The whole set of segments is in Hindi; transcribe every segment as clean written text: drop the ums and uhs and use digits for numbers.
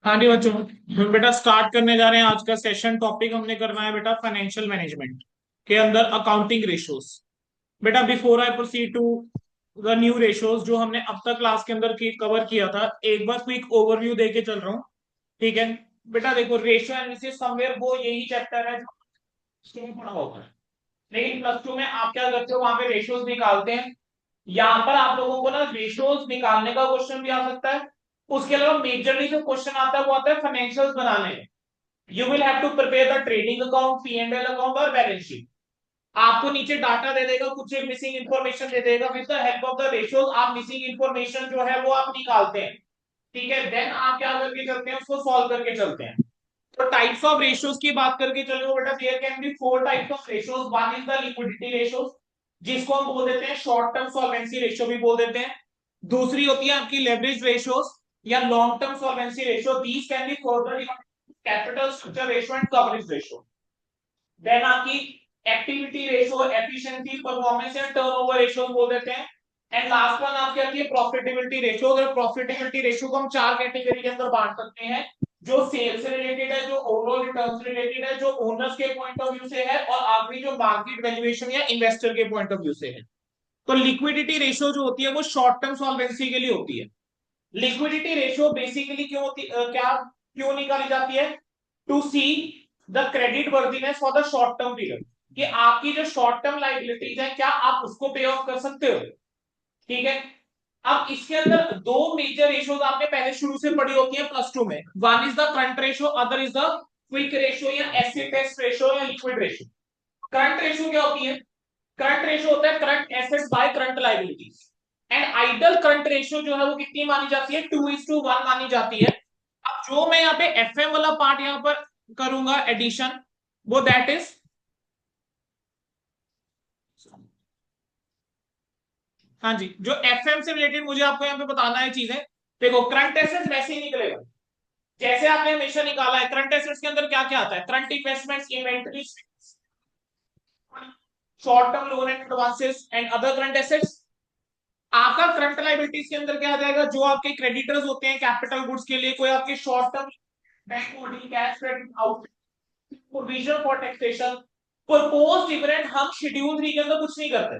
हाँ जी बच्चों, हम बेटा स्टार्ट करने जा रहे हैं आज का सेशन। टॉपिक हमने करना है बेटा फाइनेंशियल मैनेजमेंट के अंदर अकाउंटिंग रेशियोज। बेटा before I proceed to the new ratios जो हमने अब तक क्लास के अंदर की कवर किया था, एक बार क्विक ओवरव्यू देके चल रहा हूँ। ठीक है बेटा, देखो रेशियो एनालिसिस समवेयर वो यही चैप्टर है जो तुम्हें पढ़ा होगा, लेकिन प्लस टू में आप क्या करते हो, वहां पे रेशियोज निकालते हैं। यहाँ पर आप लोगों को ना रेशियोज निकालने का क्वेश्चन भी आ सकता है। उसके अलावा मेजरली जो क्वेश्चन आता है वो आता है फाइनेंशियल्स बनाने में। You will have to prepare the trading account, P and L account और बैलेंस शीट। आपको नीचे डाटा दे देगा, कुछ एक मिसिंग इंफॉर्मेशन दे देगा, with the help of the ratios आप मिसिंग इंफॉर्मेशन जो है वो आप निकालते हैं। ठीक है, देन आप क्या करके चलते हैं, उसको सॉल्व करके चलते हैं। तो टाइप्स ऑफ रेशियोज की बात करके चलो बेटा, there can be four types of ratios. One is the liquidity ratios, जिसको हम बोल देते हैं शॉर्ट टर्म सॉल्वेंसी रेशियो भी बोल देते हैं। दूसरी होती है आपकी लेवरेज रेशियोज या long term solvency ratio. These can be further capital structure ratio and coverage ratio. Then आपकी activity ratio, efficiency, performance and turnover ratio बोल देते हैं। एंड लास्ट वन आपकी आती है प्रॉफिटेबिलिटी रेशियो। अगर प्रॉफिटेबिलिटी रेशियो को हम चार कैटेगरी के अंदर बांट सकते हैं, जो सेल्स से रिलेटेड है, जो ओवरऑल रिटर्न से रिलेटेड है, जो ओनर्स के पॉइंट ऑफ व्यू से है, और आखिरी जो मार्केट वैल्यूएशन या इन्वेस्टर के पॉइंट ऑफ व्यू से है। तो लिक्विडिटी रेशियो जो होती है वो शॉर्ट टर्म सॉल्वेंसी के लिए होती है। लिक्विडिटी रेशियो बेसिकली क्यों होती क्या क्यों निकाली जाती है, to see the credit worthiness for the short term period, कि आपकी जो शॉर्ट टर्म लाइबिलिटीज है क्या आप उसको पे ऑफ कर सकते हो। ठीक है, अब इसके अंदर दो मेजर रेशियोज आपने पहले शुरू से पढ़ी होती है प्लस टू में। One is the current ratio, other is the quick ratio या एसिड टेस्ट रेशियो या लिक्विड रेशियो। करंट रेशियो क्या होती है, करंट रेशियो होता है current assets by current liabilities. And idol current ratio जो है वो कितनी मानी जाती है, 2:1 मानी जाती है। अब जो मैं यहाँ पे एफएम वाला पार्ट यहाँ पर करूंगा एडिशन, वो दैट इज, हाँ जी, जो एफएम से रिलेटेड मुझे आपको यहाँ पे बताना है चीजें। देखो करंट एसेट्स वैसे ही निकलेगा जैसे आपने हमेशा निकाला है। करंट एसेट्स के अंदर क्या क्या आता है, current investments, inventory, short term loan and advances and other current assets. आपका करंट लाइबिलिटीज के अंदर क्या आ जाएगा, जो आपके क्रेडिटर्स होते हैं कैपिटल गुड्स के लिए, कोई आपके short term bank holding, cash credit out, provision for taxation, propose dividend. हम शेड्यूल 3 के अंदर कुछ नहीं करते,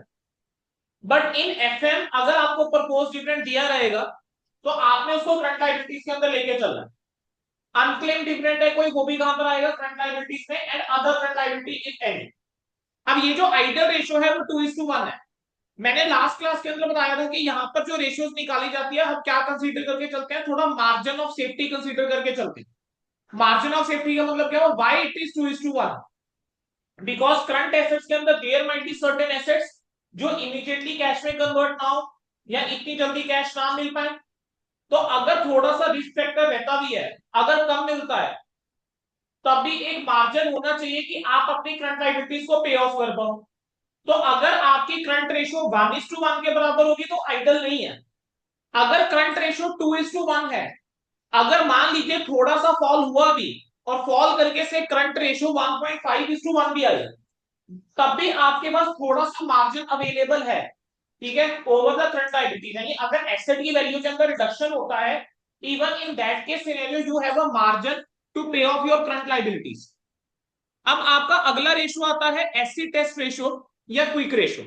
बट इन एफएम अगर आपको प्रपोज डिविडेंड दिया रहेगा तो आपने उसको करंट लाइबिलिटीज के अंदर लेके चलना है। अनक्लेम डिविडेंड है कोई, वो भी कहां पर आएगा, करंट लाइबिलिटीज में। And other current liability if any. अब ये जो आइडल रेशियो है वो 2:1 है। मैंने लास्ट क्लास के अंदर बताया था कि यहाँ पर जो रेशियोज निकाली जाती है हम क्या कंसीडर करके चलते हैं, थोड़ा मार्जिन ऑफ सेफ्टी कंसीडर करके चलते हैं। मार्जिन ऑफ सेफ्टी का मतलब क्या हो, why it is 2:1, because current assets के अंदर there might be certain assets जो इमीडिएटली कैश में कन्वर्ट ना हो या इतनी जल्दी कैश ना मिल पाए। तो अगर थोड़ा सा रिस्क फैक्टर रहता भी है, अगर कम मिलता है, तब भी एक मार्जिन होना चाहिए कि आप अपनी करंट लायबिलिटीज को पे ऑफ कर पाओ। तो अगर आपकी करंट रेशियो 1:1 के बराबर होगी तो आइडल नहीं है। अगर करंट रेशियो 2:1 है, अगर मान लीजिए थोड़ा सा फॉल हुआ भी और फॉल करके से करंट रेशियो 1.5:1 भी आया, तब भी आपके पास थोड़ा सा मार्जिन अवेलेबल है। ठीक है, ओवर द करंट लायबिलिटी। यानी अगर एसेट की वैल्यू के अंदर रिडक्शन होता है, even in that case scenario you have a margin to pay off your current liabilities. अब आपका अगला रेशियो आता है एसिड टेस्ट रेशियो या quick ratio.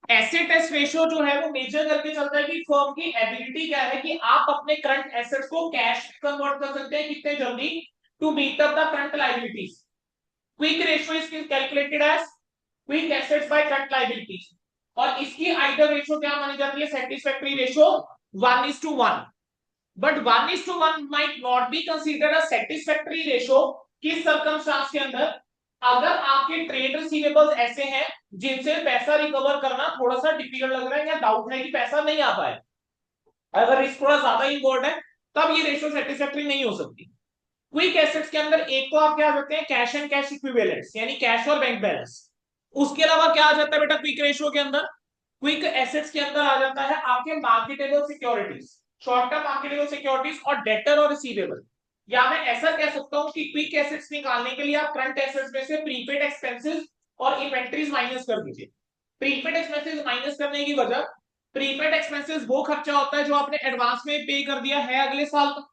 Asset test ratio जो है वो मेजर करके चलता है कि फर्म की एबिलिटी क्या है कि आप अपने करंट एसेट्स को कैश कन्वर्ट कर सकते हैं कितने जल्दी, to meet up the current liabilities. Quick ratio is calculated as quick assets by current liabilities. और इसकी आइडल रेशियो क्या मानी जाती है, satisfactory ratio 1:1। But 1:1 might not be considered a satisfactory ratio. किस सर्कमस्टांस के अंदर, अगर आपके ट्रेड रिसीवेबल्स ऐसे हैं जिनसे पैसा रिकवर करना थोड़ा सा डिफिकल्ट लग रहा है या डाउट है कि पैसा नहीं आ पाए, अगर रिस्क थोड़ा ज्यादा इन्वॉल्व है, तब ये रेशियो सेटिस्फैक्टरी नहीं हो सकती। क्विक एसेट्स के अंदर एक तो आप क्या आ जाते हैं, कैश एंड कैश इक्विवेलेंट्स, यानी कैश और बैंक बैलेंस। उसके अलावा क्या आ जाता है बेटा क्विक रेशियो के अंदर, क्विक एसेट्स के अंदर आ जाता है आपके marketable securities, short term marketable securities और डेटर और रिसीवेबल। या मैं ऐसा कह सकता हूं कि क्विक एसेट्स निकालने के लिए आप करंट एसेट्स में से प्रीपेड एक्सपेंसेस और इन्वेंटरीज माइनस कर दीजिए। प्रीपेड एक्सपेंसेस माइनस करने की वजह, प्रीपेड एक्सपेंसेस वो खर्चा होता है जो आपने एडवांस में पे कर दिया है अगले साल का।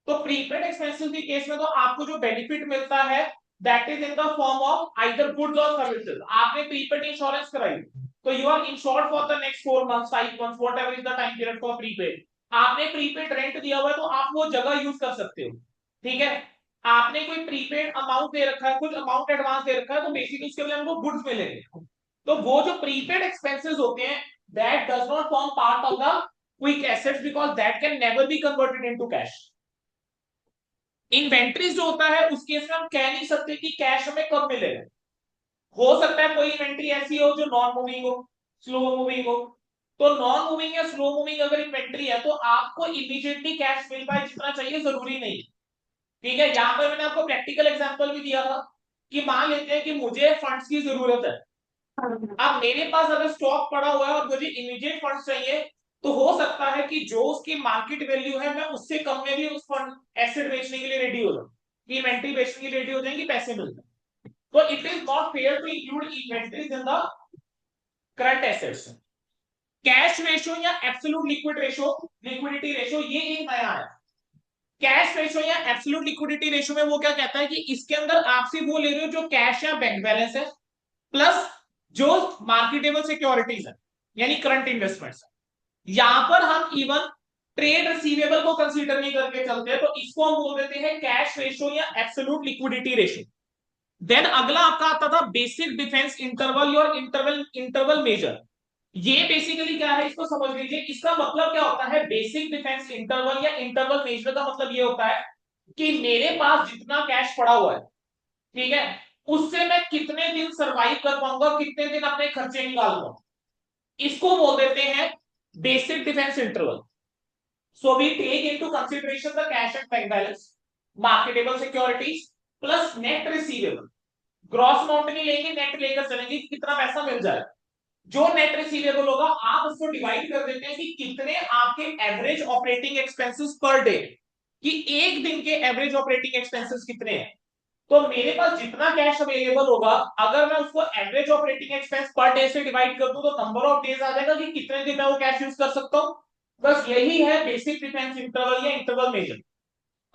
तो प्रीपेड एक्सपेंसेस के केस में तो आपको जो बेनिफिट मिलता है that is in the form of either goods और सर्विसेज। आपने प्रीपेड इंश्योरेंस कराई तो you are insured for the next 4 months 5 months whatever is the time period for prepaid. आपने प्रीपेड रेंट दिया हुआ है तो आप वो जगह यूज कर सकते हो, ठीक है। आपने कोई प्रीपेड अमाउंट दे रखा है, कुछ अमाउंट एडवांस दे रखा है, तो बेसिकली उसके लिए हमको गुड्स मिलेंगे। तो वो जो प्रीपेड एक्सपेंसेस होते हैं that does not form part of the quick assets because that can never be converted into cash. Inventories जो होता है उस केस में हम कह नहीं सकते कि कैश हमें कब मिलेगा। हो सकता है कोई इन्वेंट्री ऐसी हो जो नॉन मूविंग हो, स्लो मूविंग हो। तो नॉन मूविंग या स्लो मूविंग अगर इन्वेंट्री है तो आपको इमीडिएटली कैश मिल पाए जितना चाहिए जरूरी नहीं, ठीक है। यहां पर मैंने आपको प्रैक्टिकल एग्जांपल भी दिया था कि मान लेते हैं कि मुझे फंड्स की जरूरत है। अब मेरे पास अगर स्टॉक पड़ा हुआ है और मुझे इमीडिएट फंड्स चाहिए तो हो सकता है कि जो उसकी मार्केट वैल्यू है मैं उससे कम में भी उस फंड एसेट बेचने के लिए रेडी हो जाऊं, कि इन्वेंट्री बेचने के लिए रेडी हो जाएंगी, पैसे मिल जाए। तो it is not fair to include inventories in the current assets. Cash ratio या absolute liquid ratio, liquidity ratio, ये एक नया है। कैश रेशो या एब्सोल्यूट लिक्विडिटी रेशो में वो क्या कहता है कि इसके अंदर आप सिर्फ वो ले रहे हो जो कैश या बैंक बैलेंस है प्लस जो मार्केटेबल सिक्योरिटीज है यानी करंट इन्वेस्टमेंट्स है। यहां पर हम इवन ट्रेड रिसीवेबल को कंसीडर नहीं करके चलते हैं, तो इसको हम बोल देते हैं कैश रेशो या एब्सोल्यूट लिक्विडिटी रेशो। देन अगला आपका आता था बेसिक डिफेंस इंटरवल और इंटरवल इंटरवल मेजर। ये बेसिकली क्या है इसको समझ लीजिए। इसका मतलब क्या होता है बेसिक डिफेंस इंटरवल या इंटरवल मेजर का मतलब ये होता है कि मेरे पास जितना कैश पड़ा हुआ है, ठीक है, उससे मैं कितने दिन सरवाइव कर पाऊंगा, कितने दिन अपने खर्चे निकाल पाऊंगा, इसको बोल देते हैं basic defence interval. So we take into consideration the cash and bank balance, marketable securities plus net receivable. Gross amount नहीं लेंगे, नेट लेकर चलेंगे कि कितना पैसा मिल जाए। जो नेट रिसीवेबल होगा आप उसको डिवाइड कर देते हैं कि कितने आपके average operating expenses per day, कि एक दिन के एवरेज ऑपरेटिंग एक्सपेंसेस कितने हैं। तो मेरे पास जितना कैश अवेलेबल होगा अगर मैं उसको average operating expense per day से डिवाइड कर दूं तो नंबर ऑफ डेज आ जाएगा कि कितने दिन मैं वो कैश यूज कर सकता हूं। बस यही है बेसिक डिफेंस इंटरवल या इंटरवल मेजर।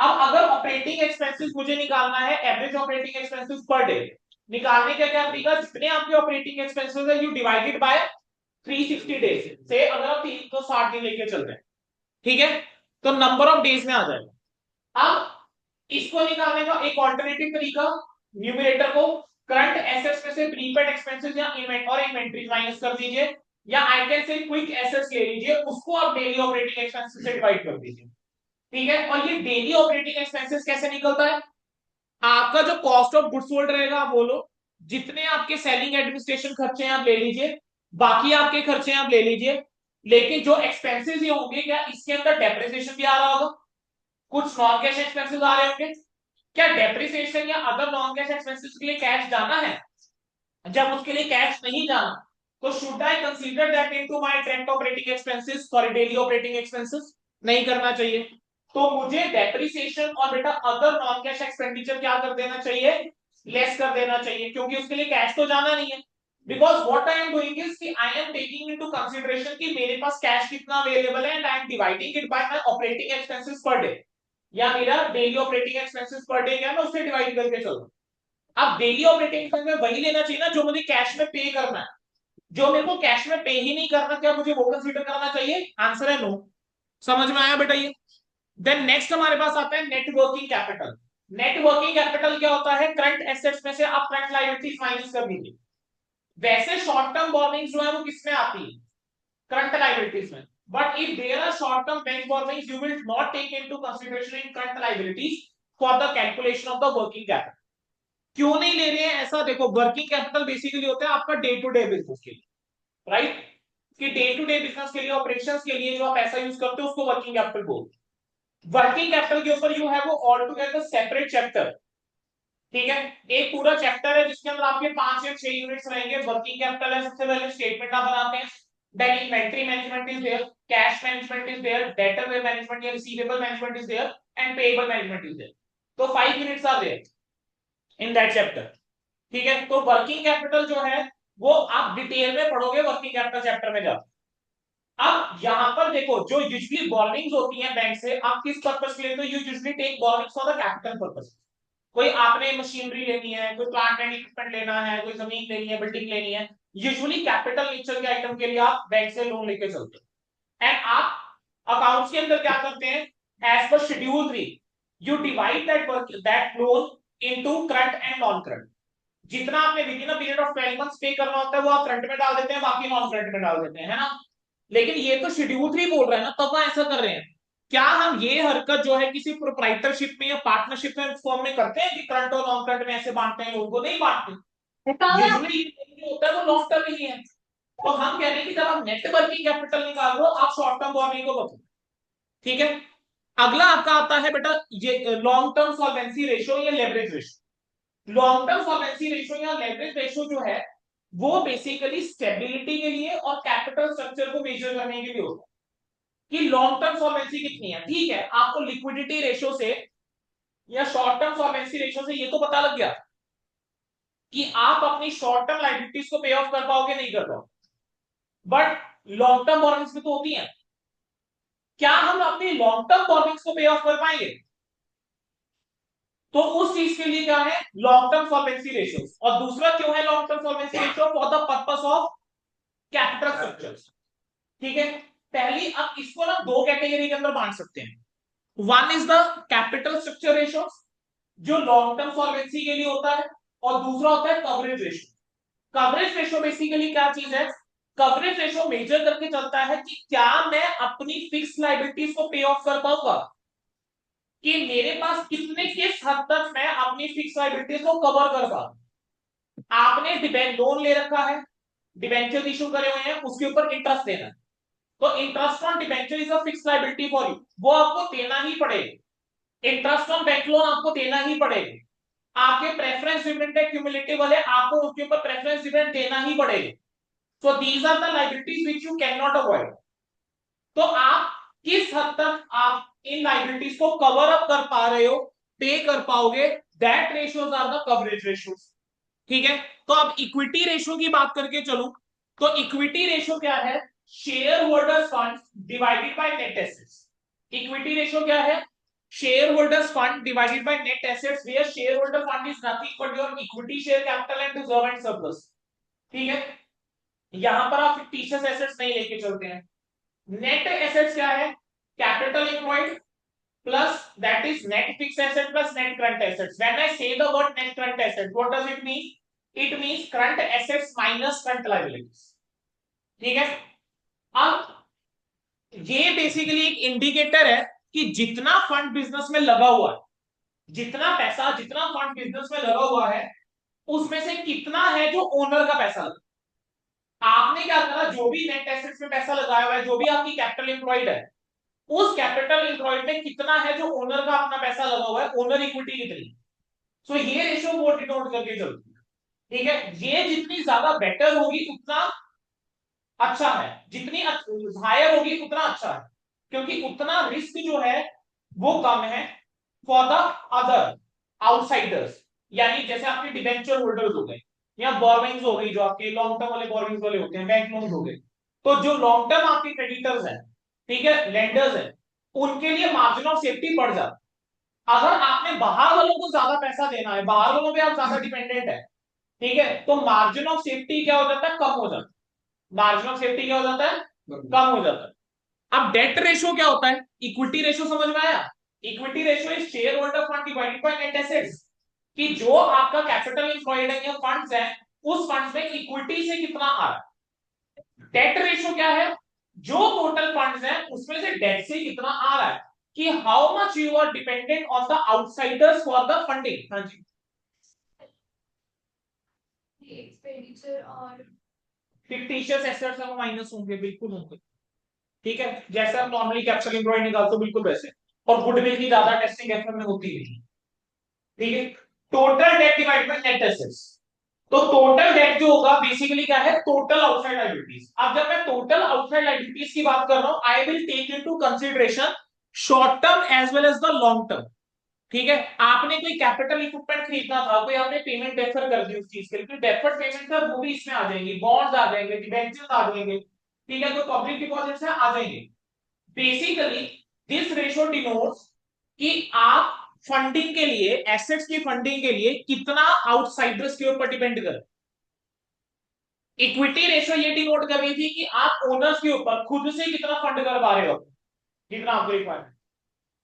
अब अगर ऑपरेटिंग एक्सपेंसेस मुझे निकालना है average operating expenses per day, निकालने का क्या तरीका, जितने आपके ऑपरेटिंग एक्सपेंसेस है यू डिवाइडेड बाय 360 डेज से, अगर आप 360 दिन लेके चल रहे हैं, ठीक है, तो नंबर ऑफ डेज में आ जाएगा। अब इसको निकालने का एक ऑल्टरनेटिव तरीका, न्यूमरेटर को करंट एसेट्स में से प्रीपेड एक्सपेंसेस या इन्वेंट और इन्वेंट्री माइनस कर दीजिए, या I can say quick assets ले लीजिए उसको आप डेली ऑपरेटिंग एक्सपेंसेस से डिवाइड कर दीजिए, ठीक है। और ये डेली ऑपरेटिंग एक्सपेंसेस कैसे निकलता है, आपका जो कॉस्ट ऑफ गुड्स सोल्ड रहेगा आप बोलो, जितने आपके सेलिंग एडमिनिस्ट्रेशन खर्चे हैं आप ले लीजिए, बाकी आपके खर्चे आप ले लीजिए, लेकिन जो एक्सपेंसेस ये होंगे क्या इसके अंदर डेप्रिसिएशन भी आ रहा होगा, कुछ नॉन कैश एक्सपेंसेस आ रहे होंगे। क्या डेप्रिसिएशन या अदर नॉन कैश एक्सपेंसेस के लिए कैश जाना है, जब उसके लिए कैश नहीं जाना तो should I consider that into my direct operating expenses, sorry daily operating expenses, नहीं करना चाहिए। तो मुझे डेप्रिसिएशन और बेटा अदर नॉन कैश एक्सपेंडिचर क्या कर देना चाहिए, लेस कर देना चाहिए, क्योंकि उसके लिए कैश तो जाना नहीं है। Because what I am doing is कि I am taking into consideration कि मेरे पास कैश कितना अवेलेबल है and I am dividing it by my operating expenses per day, या मेरा daily operating expenses per day क्या है मैं उससे डिवाइड करके चलूं। अब डेली ऑपरेटिंग एक्सपेंस में वही लेना चाहिए ना जो मुझे कैश में पे करना है, जो मेरे को कैश में पे ही नहीं करना क्या मुझे वो कंसीडर करना चाहिए, आंसर है नो। समझ में आया बेटा ये। देन नेक्स्ट हमारे पास आता है net working capital. Net working capital क्या होता है, करंट एसेट्स में से आप करंट लायबिलिटीज माइनस कर दीजिए। वैसे शॉर्ट टर्म बोरोइंग्स जो है वो किसमें आती है, करंट लायबिलिटीज में, but if there are short term bank borrowings you will not take into consideration in current liabilities for the calculation of the working capital. क्यों नहीं ले रहे हैं ऐसा, देखो वर्किंग कैपिटल बेसिकली होता है आपका डे टू डे बिजनेस के लिए, राइट, कि डे टू डे बिजनेस के लिए ऑपरेशंस के लिए जो आप पैसा यूज करते हो उसको वर्किंग कैपिटल बोलते हैं। वर्किंग कैपिटल के ऊपर you have all together separate chapter, ठीक है, एक पूरा चैप्टर है जिसके अंदर आपके 5 या 6 यूनिट्स रहेंगे। वर्किंग कैपिटल है, सबसे पहले स्टेटमेंट आप बनाते हैं, then inventory management is there, cash management is there, debtor management या receivable management is there and payable management is there. तो 5 units are there in that chapter, ठीक है। तो वर्किंग कैपिटल जो है वो आप डिटेल में पढ़ोगे वर्किंग कैपिटल चैप्टर में जाओ। अब यहां पर देखो, जो यूजुअली बोरोइंग्स होती हैं बैंक से, आप किस पर्पस के लिए, तो you usually take borrowings for the capital purpose. कोई आपने मशीनरी लेनी है, कोई प्लांट एंड इक्विपमेंट लेना है, कोई जमीन लेनी है, बिल्डिंग लेनी है, यूजुअली कैपिटल नेचर के आइटम के लिए आप बैंक से लोन लेके चलते हो। एंड आप अकाउंट्स के अंदर क्या करते हैं, as per schedule 3 you divide that loan into current and non current. जितना आपने within a period of 12 months pay करना होता है वो आप करंट में डाल देते हैं, बाकी नॉन करंट में डाल देते हैं, है ना। लेकिन ये तो शेड्यूल 3 बोल रहा है ना, तब वो ऐसा कर रहे हैं। क्या हम ये हरकत जो है किसी प्रोप्राइटरशिप में या पार्टनरशिप में फॉर्म में करते हैं कि करंट और नॉन करंट में ऐसे बांटते हैं, लोगों को नहीं बांटते। यूजुअली जो होता है वो लॉन्ग टर्म ही है। तो हम कह रहे हैं कि जब आप नेट वर्किंग कैपिटल निकाल रहे हो, आप शॉर्ट टर्म बॉर्निंग को बदलो। ठीक है। अगला आपका आता है बेटा ये लॉन्ग टर्म सॉल्वेंसी रेशियो या leverage ratio. Long term solvency ratio या लेवरेज रेशियो जो है वो बेसिकली स्टेबिलिटी के लिए और कैपिटल स्ट्रक्चर को मेजर करने के लिए होता है कि लॉन्ग टर्म सॉल्वेंसी कितनी है। ठीक है, आपको लिक्विडिटी रेशियो से या शॉर्ट टर्म सॉल्वेंसी रेशियो से ये तो पता लग गया कि आप अपनी शॉर्ट टर्म लाइबिलिटीज को पे ऑफ कर पाओगे नहीं कर पाओगे, बट लॉन्ग टर्म बोरोइंग्स भी तो होती है। क्या हम अपनी लॉन्ग टर्म बोरोइंग्स को पे ऑफ कर पाएंगे? तो उस चीज के लिए क्या है, लॉन्ग टर्म सॉल्वेंसी रेशियो। और दूसरा क्यों है long term solvency ratio, for the purpose of capital structures. ठीक है। पहली, अब इसको ना दो कैटेगरी के अंदर बांट सकते हैं। One is the capital structure ratio जो लॉन्ग टर्म सॉल्वेंसी के लिए होता है, और दूसरा होता है coverage ratio. Coverage ratio basically क्या चीज है, कवरेज रेशियो मेजर करके चलता है कि क्या मैं अपनी फिक्स लाइबिलिटीज को पे ऑफ कर पाऊंगा, कि मेरे पास कितने किस हद तक मैं अपनी फिक्स लाइबिलिटीज को कवर कर पाऊं। आपने लोन ले रखा है, डिबेंचर इशू करे हुए हैं, उसके ऊपर इंटरेस्ट देना है, तो interest on debenture is a fix liability for you, वो आपको देना ही पड़ेगा। इंटरेस्ट ऑन बैंक लोन आपको देना ही पड़ेगा। आपके प्रेफरेंस डिविडेंड है क्यूमुलेटिव वाले, आपको उसके ऊपर प्रेफरेंस डिविडेंड देना ही पड़ेगा। So these are the liabilities which you can not avoid. तो आप किस हद तक आप इन लाइबिलिटीज को कवर अप कर पा रहे हो, पे कर पाओगे, that ratios are the coverage ratios. ठीक है। तो अब इक्विटी रेशियो की बात करके चलूं, तो इक्विटी रेशियो क्या है, share holders fund divided by net assets. Equity ratio क्या है, share holders fund divided by net assets, where share holder fund is nothing but your equity share capital and reserve and surplus. ठीक है। यहां पर आप फिक्टिशियस एसेट्स नहीं लेके चलते हैं। नेट एसेट्स क्या है, capital employed plus that is net fixed asset plus net current assets. When I say the word net current asset, what does it mean? It means current assets minus current liabilities. ठीक है। अब ये बेसिकली एक इंडिकेटर है कि जितना फंड बिजनेस में लगा हुआ है, जितना पैसा जितना फंड बिजनेस में लगा हुआ है, उसमें से कितना है जो ओनर का पैसा लगा। आपने क्या करा, जो भी नेट एसेट्स में पैसा लगाया हुआ है, जो भी आपकी कैपिटल एम्प्लॉयड है, उस कैपिटल एम्प्लॉयड में कितना है जो ओनर का अपना पैसा लगा हुआ है, ओनर इक्विटी कितनी। सो ये रेशियो वो डिनोट करके चलती है। ठीक है। ये जितनी ज्यादा बेटर होगी उतना अच्छा है, जितनी हायर होगी उतना अच्छा है, क्योंकि उतना रिस्क जो है वो कम है फॉर द अदर आउटसाइडर्स। यानी जैसे आपके डिबेंचर होल्डर्स हो गए या बोरोइंग्स हो गई, जो आपके लॉन्ग टर्म वाले बोरोइंग्स वाले होते हैं, बैंक लोन हो गए। तो जो लॉन्ग टर्म आपके क्रेडिटर्स हैं, ठीक है, लेंडर्स हैं, उनके लिए मार्जिन ऑफ सेफ्टी बढ़ जाता है। अगर आपने बाहर वालों को ज्यादा पैसा देना है, बाहर वालों पे आप ज्यादा डिपेंडेंट है, ठीक है, तो मार्जिन ऑफ सेफ्टी क्या हो जाता है, कम हो जाता है। मार्जिन ऑफ सेफ्टी क्या हो जाता है, कम हो जाता है। अब डेट रेशियो क्या होता है, इक्विटी रेशियो समझ में आया। Equity ratio is share holder fund divided by net assets, कि जो आपका कैपिटल एम्प्लॉयड है या फंड्स है, उस फंड्स में इक्विटी से कितना आ रहा है। डेट रेशियो क्या है, जो टोटल फंड्स है उसमें से डेट से कितना आ रहा है, कि how much you are dependent on the outsiders for the funding. हाँ जी। एक्सपेंडिचर और फिक्टिशियस एसेट्स हम माइनस होंगे, बिल्कुल होंगे। ठीक है, जैसे हम नॉर्मली कैपिटल एम्प्लॉयड निकालते हो बिल्कुल वैसे। और गुडविल की ज्यादा टेस्टिंग एफएम में होती है। ठीक है। Total date divide by net assets, तो टोटल डेट जो होगा बेसिकली क्या है, टोटल आउटसाइड लायबिलिटीज। अब जब मैं टोटल आउटसाइड लायबिलिटीज की बात कर रहा हूं, I will take into consideration short term as well as the long term. ठीक है। आपने कोई कैपिटल इक्विपमेंट खरीदना था, कोई आपने पेमेंट डेफर कर दी उस चीज के लिए, डेफर्ड पेमेंट सर वो भी इसमें आ जाएंगी, बॉन्ड्स आ जाएंगे, डिबेंचर्स आ जाएंगे। ठीक है, तो पब्लिक डिपॉजिट्स है आ जाएंगे। बेसिकली दिस रेशो डिनोट्स कि आप फंडिंग के लिए, एसेट्स की फंडिंग के लिए कितना आउटसाइडर्स के ऊपर डिपेंड कर। इक्विटी रेशो ये डिनोट कर रही थी कि आप ओनर्स के ऊपर खुद से कितना फंड कर पा रहे हो, जितना आपको रिक्वायरमेंट।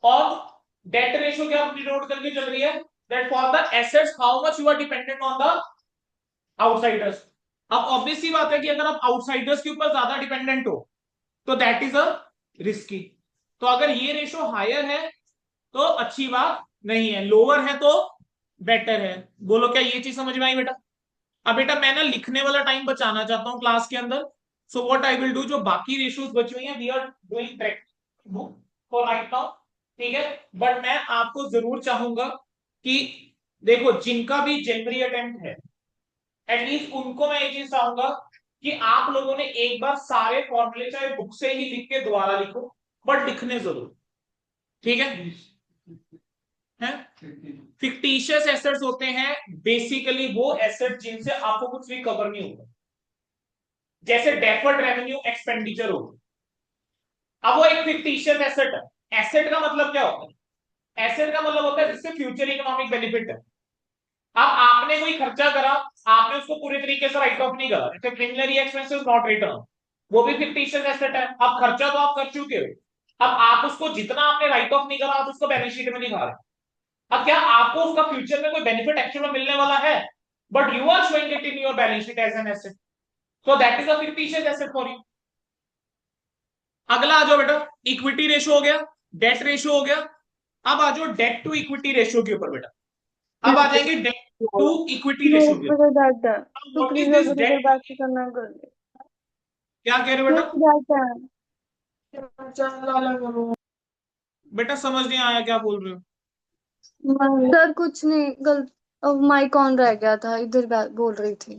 और डेट रेशो क्या डिनोट करके चल रही है, that for the assets how much you are dependent on the outsiders. अब ऑब्वियस सी बात है कि अगर आप आउटसाइडर्स के ऊपर ज्यादा डिपेंडेंट हो तो दैट इज अ रिस्की। तो अगर ये रेशो हायर है तो अच्छी बात नहीं है, लोअर है तो बेटर है। बोलो क्या ये चीज समझ में आई बेटा? अब बेटा मैं ना लिखने वाला टाइम बचाना चाहता हूँ क्लास के अंदर। So what I will do, जो बाकी रेशियोज बची हुई हैं we are doing practice book for right now, ठीक है। बट मैं आपको जरूर चाहूंगा कि देखो जिनका भी जनवरी अटेम्प्ट है एटलीस्ट उनको मैं ये चीज चाहूंगा कि आप लोगों ने एक बार सारे फॉर्मूले चाहे बुक से ही लिख के दोबारा लिखो, बट लिखने जरूर, ठीक है। फिक्टिशियस एसेट्स होते हैं बेसिकली वो एसेट जिनसे आपको कुछ भी कवर नहीं होगा, जैसे डेफर्ड रेवेन्यू एक्सपेंडिचर हो। अब वो एक फिक्टिशियस एसेट है। एसेट का मतलब क्या होता है? एसेट का मतलब होता है जिससे फ्यूचर इकोनॉमिक बेनिफिट है। अब आपने कोई खर्चा करा, आपने उसको पूरे तरीके से राइट ऑफ नहीं करा, जैसे प्रिलिमिनरी एक्सपेंसेस नॉट रिटर्न, वो भी फिक्टिशियस एसेट है। अब खर्चा तो आप कर चुके हो, अब आप उसको जितना आपने राइट ऑफ नहीं करा आप उसको बैलेंस शीट में दिखा रहे। अब क्या आपको उसका फ्यूचर में कोई बेनिफिट एक्चुअल में मिलने वाला है, but you are showing it in your balance sheet as an asset, so that is a fictitious asset for you. अगला आ जाओ बेटा, इक्विटी रेशो हो गया, डेट रेशो हो गया। अब आ जाओ डेट टू इक्विटी रेशो के ऊपर बेटा। अब आ जाएंगे डेट टू इक्विटी रेशो के ऊपर। मेरे दादा तो व्हाट इज प्लीज दिस अगर इधर डेट? बात करना कर ले। क्या कह रहे हो बेटा? मेरे दादा बेटा समझ नहीं आया क्या बोल रहे हो? सर कुछ नहीं गलत। अब माइक ऑन रह गया था, इधर बात बोल रही थी।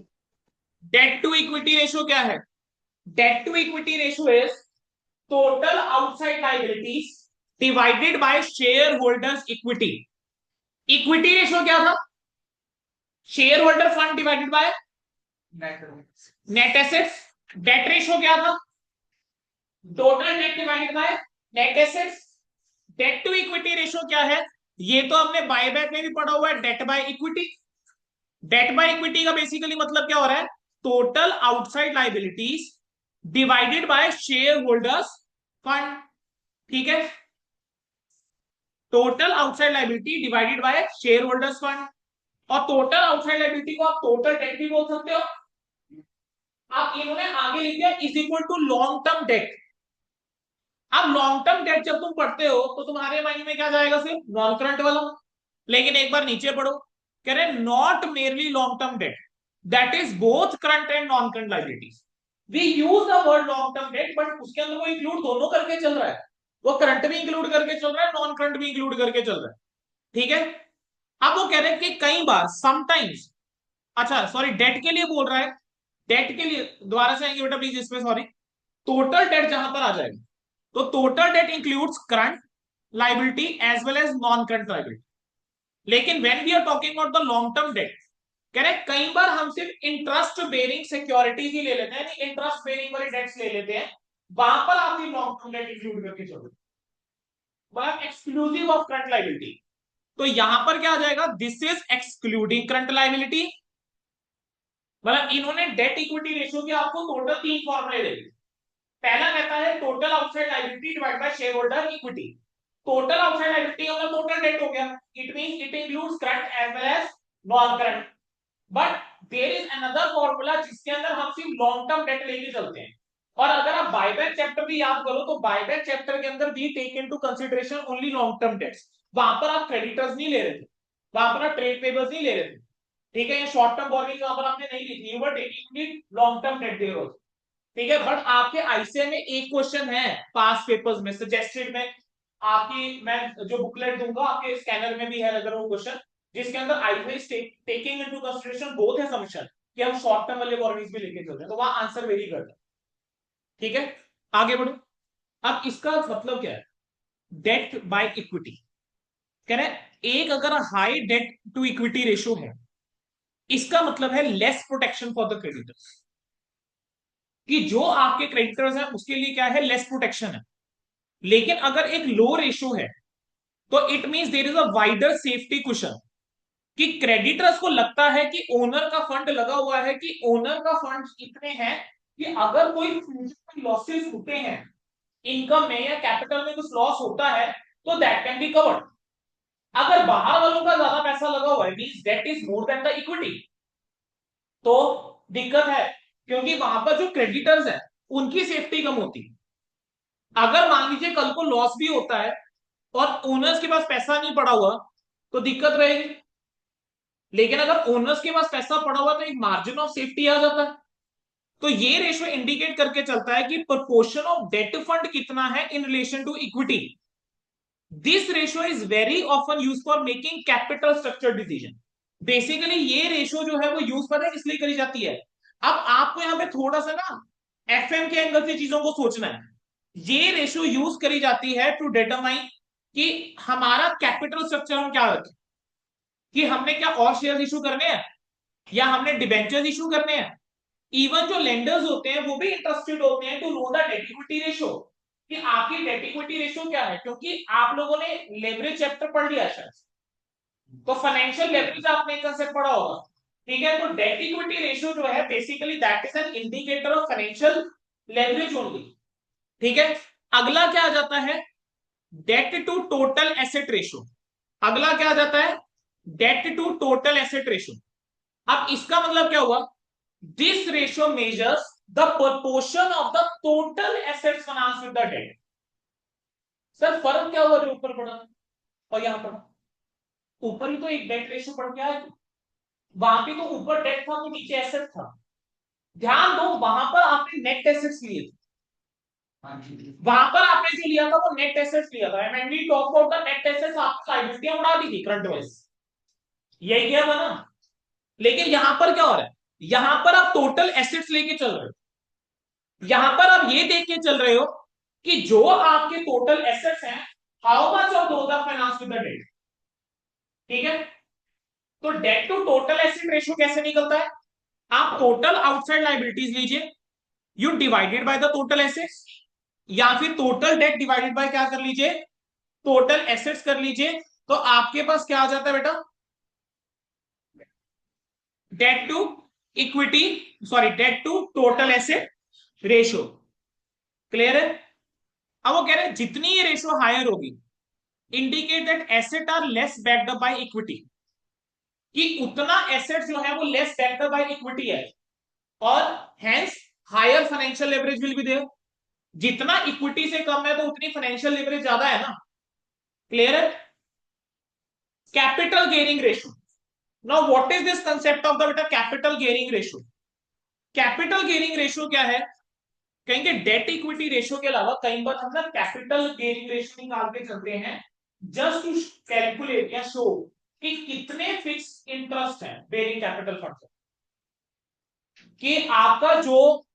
डेट टू इक्विटी रेशो क्या है? Debt to equity ratio is total outside liabilities divided by share holders equity. Equity ratio क्या था? Share holder fund divided by net assets. Debt ratio क्या था? Total debt divided by net assets. Debt to equity ratio क्या है? ये तो हमने बायबैक में भी पढ़ा हुआ है, debt by equity. Debt by equity का बेसिकली मतलब क्या हो रहा है? Total outside liabilities divided by share holders fund, ठीक है। Total outside liability divided by share holders fund. और टोटल आउटसाइड लाइबिलिटी को आप टोटल डेट भी बोल सकते हो। आप इन्होंने आगे लिख दिया is equal to long term debt. अब लॉन्ग टर्म डेट जब तुम पढ़ते हो तो तुम्हारे माइंड में क्या जाएगा? सिर्फ नॉन करंट वाला। लेकिन एक बार नीचे पढ़ो, कह रहे not merely long term debt, that is both current and non current liabilities. We use the word long term debt but उसके अंदर वो इंक्लूड दोनों करके चल रहा है। वो करंट भी इंक्लूड करके चल रहा है, नॉन करंट भी इंक्लूड करके चल रहा है, ठीक है। अब वो कह रहे हैं कि कई बार समटाइम्स, अच्छा सॉरी डेट के लिए बोल रहा है। डेट के लिए दोबारा से आएंगे बेटा प्लीज इसमें, सॉरी। टोटल डेट जहां पर आ जाएगी तो total debt includes current liability as well as non current liability. लेकिन when we are talking about the long term debt, कह रहे कई बार हम सिर्फ इंटरेस्ट बेरिंग सिक्योरिटीज ही ले लेते हैं, इंटरेस्ट बेरिंग वाली डेट्स ले लेते हैं, वहां पर आप लॉन्ग टर्म डेट इंक्लूड करके चलो, मतलब एक्सक्लूसिव ऑफ करंट लाइबिलिटी। तो यहां पर क्या आ जाएगा? This is excluding current liability. मतलब इन्होंने डेट इक्विटी रेशियो के आपको टोटल तीन फॉर्मूले दे दिए। पहला कहता है total outside liability divide by share holder equity. Total outside liability का मतलब टोटल डेट हो गया, it means it includes current as well as non current. But there is another formula जिसके अंदर हम सिर्फ लॉन्ग टर्म डेट लेके चलते हैं। और अगर आप बायबैक चैप्टर भी याद करो तो बायबैक चैप्टर के अंदर भी take into consideration only long term debts. वहां पर आप क्रेडिटर्स नहीं ले रहे थे, वहां पर आप ट्रेड पेबल्स नहीं ले रहे थे, ठीक है। ये शॉर्ट टर्म बॉरोइंग वहां पर आपने नहीं ली थी, you were taking long term debt there also, ठीक है। बट आपके आईसीए में एक क्वेश्चन है पास पेपर्स में सजेस्टेड में, आपकी मैं जो बुकलेट दूंगा आपके स्कैनर में भी है अगर वो क्वेश्चन, जिसके अंदर I taking into consideration both है समीशन कि हम शॉर्ट टर्म वाले बॉरोइंग्स भी लेके चल रहे हैं, तो वहां आंसर वेरी करता है, ठीक है। आगे बढ़ो। अब इसका मतलब क्या है? डेट बाय इक्विटी, कह रहे एक अगर high debt to equity ratio है इसका मतलब है less protection for the creditors. कि जो आपके क्रेडिटर्स हैं उसके लिए क्या है, लेस प्रोटेक्शन है। लेकिन अगर एक लो रेशो है तो it means there is a wider safety cushion, कि क्रेडिटर्स को लगता है कि ओनर का फंड लगा हुआ है, कि ओनर का फंड इतने हैं कि अगर कोई फ्यूचर में लॉसेस होते हैं, इनकम में या कैपिटल में कुछ लॉस होता है, तो दैट कैन बी कवर्ड। अगर बाहर वालों का ज्यादा पैसा लगा हुआ है, means that is more than the equity, तो दिक्कत है, क्योंकि वहां पर जो क्रेडिटर्स है उनकी सेफ्टी कम होती है। अगर मान लीजिए कल को लॉस भी होता है और ओनर्स के पास पैसा नहीं पड़ा हुआ, तो दिक्कत रहेगी। लेकिन अगर ओनर्स के पास पैसा पड़ा हुआ तो एक मार्जिन ऑफ सेफ्टी आ जाता है। तो ये रेशियो इंडिकेट करके चलता है कि प्रोपोर्शन ऑफ डेट फंड कितना है in relation to equity. This ratio is very often use for making capital structure decision. Basically ये रेशियो जो है वो यूज पता है इसलिए करी जाती है। अब आपको यहां पे थोड़ा सा ना एफएम के एंगल से चीजों को सोचना है। ये रेशियो यूज करी जाती है टू डिटरमाइन कि हमारा कैपिटल स्ट्रक्चर हम क्या रखें, कि हमने क्या और शेयर इशू करने हैं या हमने डिबेंचर्स इशू करने हैं। इवन जो लेंडर्स होते हैं वो भी इंटरेस्टेड होते हैं to know the debt equity ratio, कि आपकी डेट इक्विटी रेशियो क्या है, क्योंकि आप लोगों ने लेवरेज चैप्टर पढ़ लिया शायद, तो फाइनेंशियल लेवरेज आपने कंसेप्ट पढ़ा होगा। ठीक है, तो डेट इक्विटी रेशियो जो है basically that is an indicator of financial leverage only. ठीक है, अगला क्या आ जाता है, debt to total asset ratio. अगला क्या आ जाता है, debt to total asset ratio. अब इसका मतलब क्या हुआ, this ratio measures the proportion of the total assets finance with the debt. Sir फर्क क्या हुआ जो ऊपर पड़ा और यहां पड़ा, ऊपर ही तो एक डेट रेशियो पड़ गया है, वहां पे तो ऊपर डेट था तो नीचे एसेट था। ध्यान दो वहां पर आपने नेट एसेट्स लिए थे, वहां पर आपने जो लिया था वो नेट एसेट्स लिया था। When we talk about the net assets आपकी लायबिलिटी उड़ा दी थी करंट वाइज, यही किया था ना। लेकिन यहां पर क्या हो रहा है, यहां पर आप टोटल एसेट्स लेके चल रहे हो। यहां पर आप ये देख के चल रहे हो कि जो आपके टोटल एसेट्स हैं, how much of those are finance with the debt. ठीक है, तो debt to total asset ratio कैसे निकलता है, आप टोटल आउटसाइड लाइबिलिटीज लीजिए, you divided by the total assets, या फिर टोटल डेट डिवाइडेड बाय क्या कर लीजिए, टोटल एसेट्स कर लीजिए। तो आपके पास क्या आ जाता है बेटा, debt to equity, sorry debt to total asset ratio. Clear है। अब वो कह रहे हैं जितनी ये रेशियो हायर होगी, indicate that asset are less backed up by equity, कि उतना एसेट जो है वो less backed up by equity है, और hence higher financial leverage will be there. जितना इक्विटी से कम है तो उतनी फाइनेंशियल लेवरेज ज्यादा है ना। क्लियर है। Capital gearing ratio, now what is this concept of the बेटा capital gearing ratio. Capital gearing ratio क्या है, कहेंगे डेट इक्विटी रेशियो के अलावा कई बार हम ना कैपिटल गेयरिंग रेशियो निकाल के चलते हैं, जस्ट टू कैलकुलेट या शो कि कितने फिक्स इंटरेस्ट है बेयरिंग कैपिटल फंड, कि आपका जो